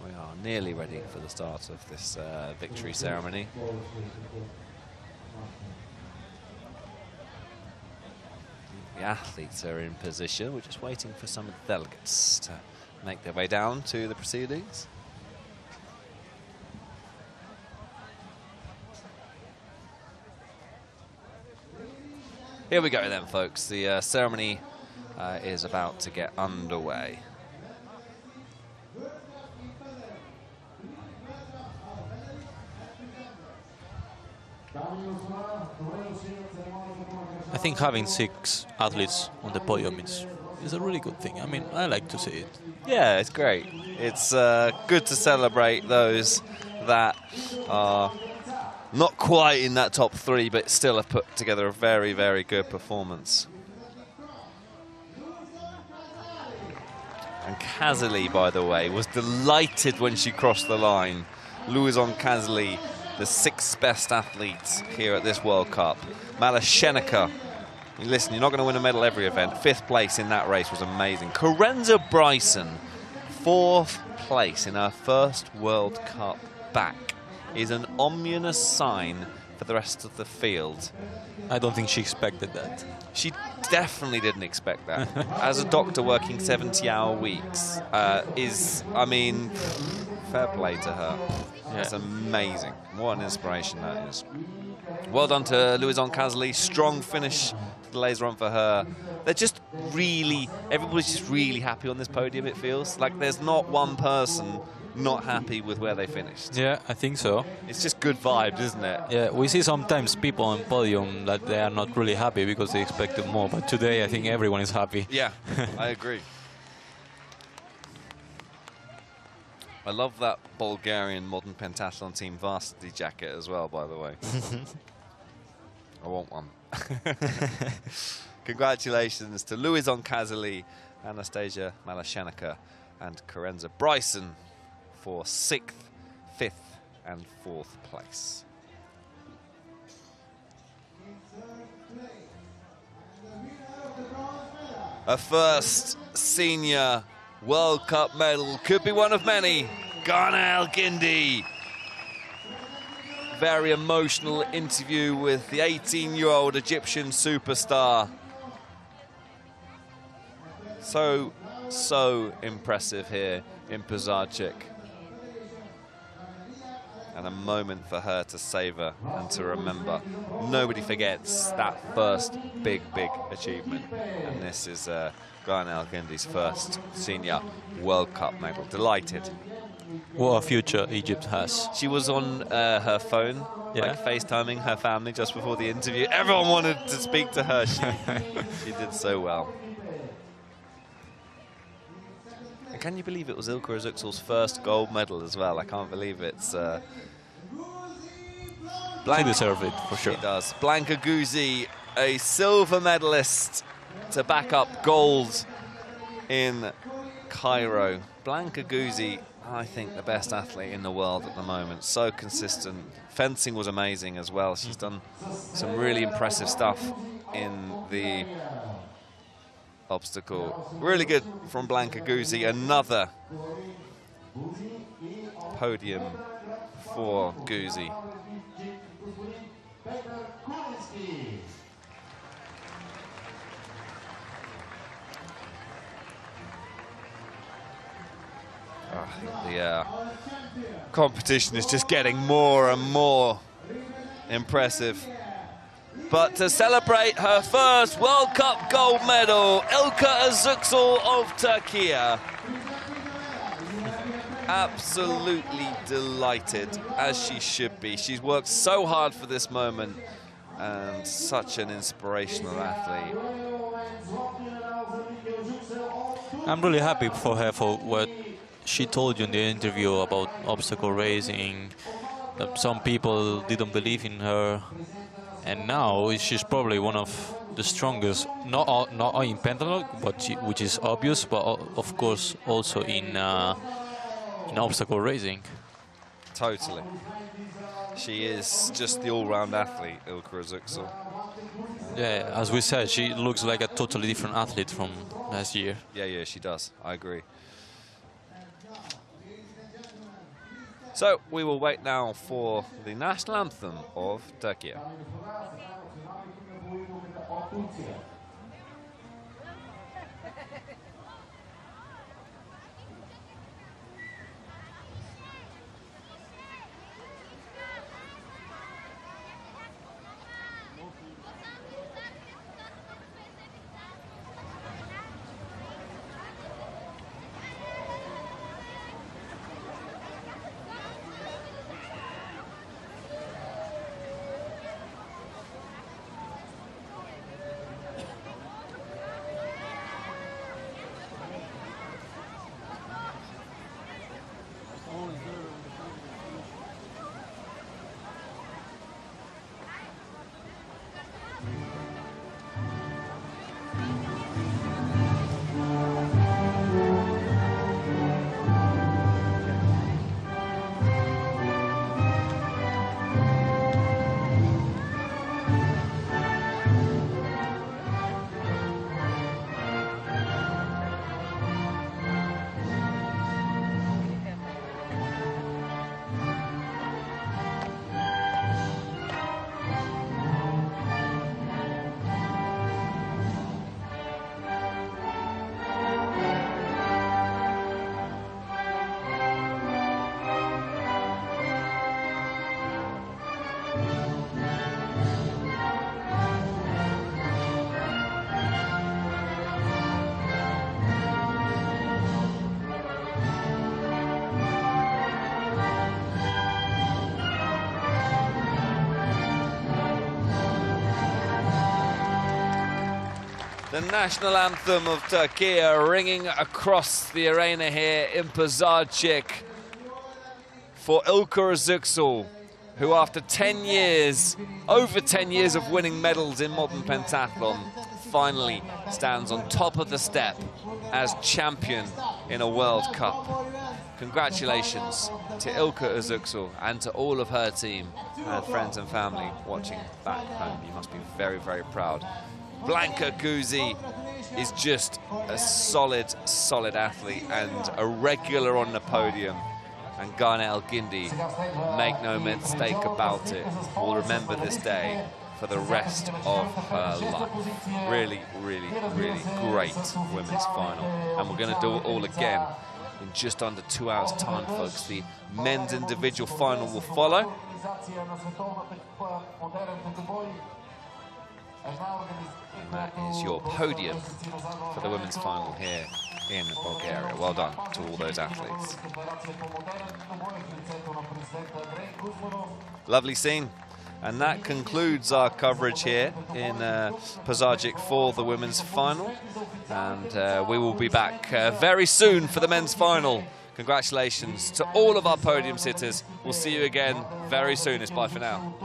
We are nearly ready for the start of this victory ceremony. The athletes are in position. We're just waiting for some of the delegates to make their way down to the proceedings. Here we go then, folks. The ceremony is about to get underway. I think having 6 athletes on the podium is a really good thing. I mean, I like to see it. Yeah, it's great. It's good to celebrate those that are not quite in that top 3, but still have put together a very, very good performance. And Kazali, by the way, was delighted when she crossed the line. Louison Kazali, the 6th best athlete here at this World Cup. Malashenica, listen, you're not going to win a medal every event. 5th place in that race was amazing. Karenza Bryson, 4th place in her first World Cup back, is an ominous sign for the rest of the field. I don't think she expected that. She definitely didn't expect that. As a doctor working 70-hour weeks, I mean, fair play to her. Yeah. It's amazing. What an inspiration that is. Well done to Louison Kazali. Strong finish to the laser run for her. They're just really, everybody's just really happy on this podium, it feels. Like there's not one person not happy with where they finished. Yeah, I think so. It's just good vibes, isn't it? Yeah, we see sometimes people on podium that they are not really happy because they expected more, but today I think everyone is happy. Yeah, I agree. I love that Bulgarian modern pentathlon team varsity jacket as well, by the way. I want one. Congratulations to Louison Kazali, Anastasia Malashenica, and Karenza Bryson for 6th, 5th, and 4th place. A first senior World Cup medal could be one of many. Ghana El Gindi. Very emotional interview with the 18-year-old Egyptian superstar. So impressive here in Pazardzhik. And a moment for her to savor and to remember. Nobody forgets that first big achievement. And this is Ghana El Gindi's first senior World Cup medal. Delighted. What a future Egypt has. She was on her phone, like FaceTiming her family just before the interview. Everyone wanted to speak to her. She did so well. And can you believe it was Ilka Özüksel's first gold medal as well? I can't believe it's... She deserves it, for sure. She does. Blanka Guzzi, a silver medalist to back up gold in Cairo. Blanka Guzzi, I think the best athlete in the world at the moment. So consistent. Fencing was amazing as well. She's done some really impressive stuff in the obstacle. Really good from Blanka Guzzi. Another podium for Guzzi. The competition is just getting more and more impressive. But to celebrate her first World Cup gold medal, Ilka Özüksel of Turkey. Absolutely delighted, as she should be. She's worked so hard for this moment and such an inspirational athlete. I'm really happy for her for what she told you in the interview about obstacle racing, that some people didn't believe in her, and now she's probably one of the strongest, not in pentathlon, but which is obvious, but of course also in obstacle racing. Totally. She is just the all-round athlete, Ilka Özüksel. Yeah, as we said, she looks like a totally different athlete from last year. Yeah, she does. I agree. So we will wait now for the national anthem of Turkey. The national anthem of Turkey ringing across the arena here in Pazardzhik for Ilka Özüksel, who after 10 years, over 10 years of winning medals in modern pentathlon, finally stands on top of the step as champion in a World Cup. Congratulations to Ilka Özüksel and to all of her team and friends and family watching back home. You must be very, very proud. Blanka Guzi is just a solid, solid athlete and a regular on the podium. And Ghana El Gindi, make no mistake about it, will remember this day for the rest of her life. Really, really, really great women's final. And we're going to do it all again in just under 2 hours' time, folks. The men's individual final will follow. And that is your podium for the women's final here in Bulgaria. Well done to all those athletes. Lovely scene. And that concludes our coverage here in Pazardzhik for the women's final. And we will be back very soon for the men's final. Congratulations to all of our podium sitters. We'll see you again very soon. It's bye for now.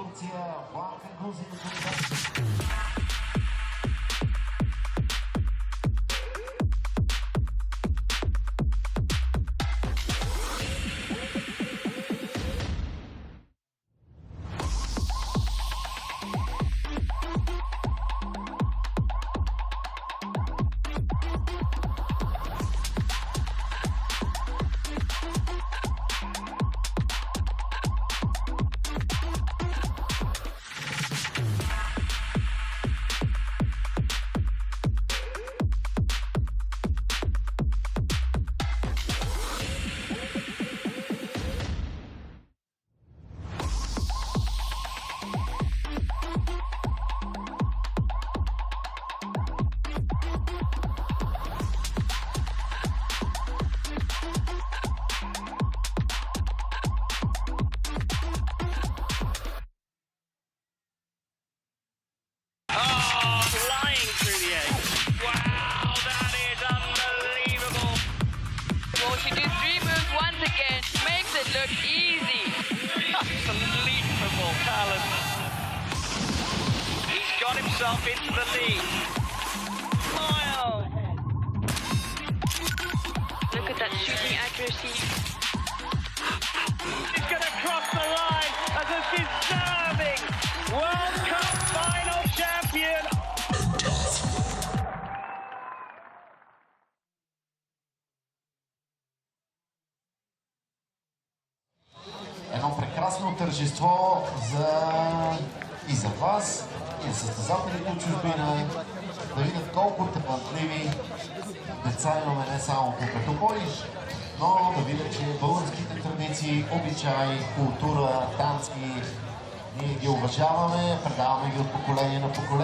Into the lead. Smile. Look at that shooting accuracy. He's going to cross the line as a deserving World Cup final champion. едно прекрасно тържество и за вас, и за състезателите от чужбина, да видят колко талантливи деца имаме не само по петобой, но да видят, че българските традиции, обичаи, култура, танци, ние ги уважаваме, предаваме ги от поколение на поколение.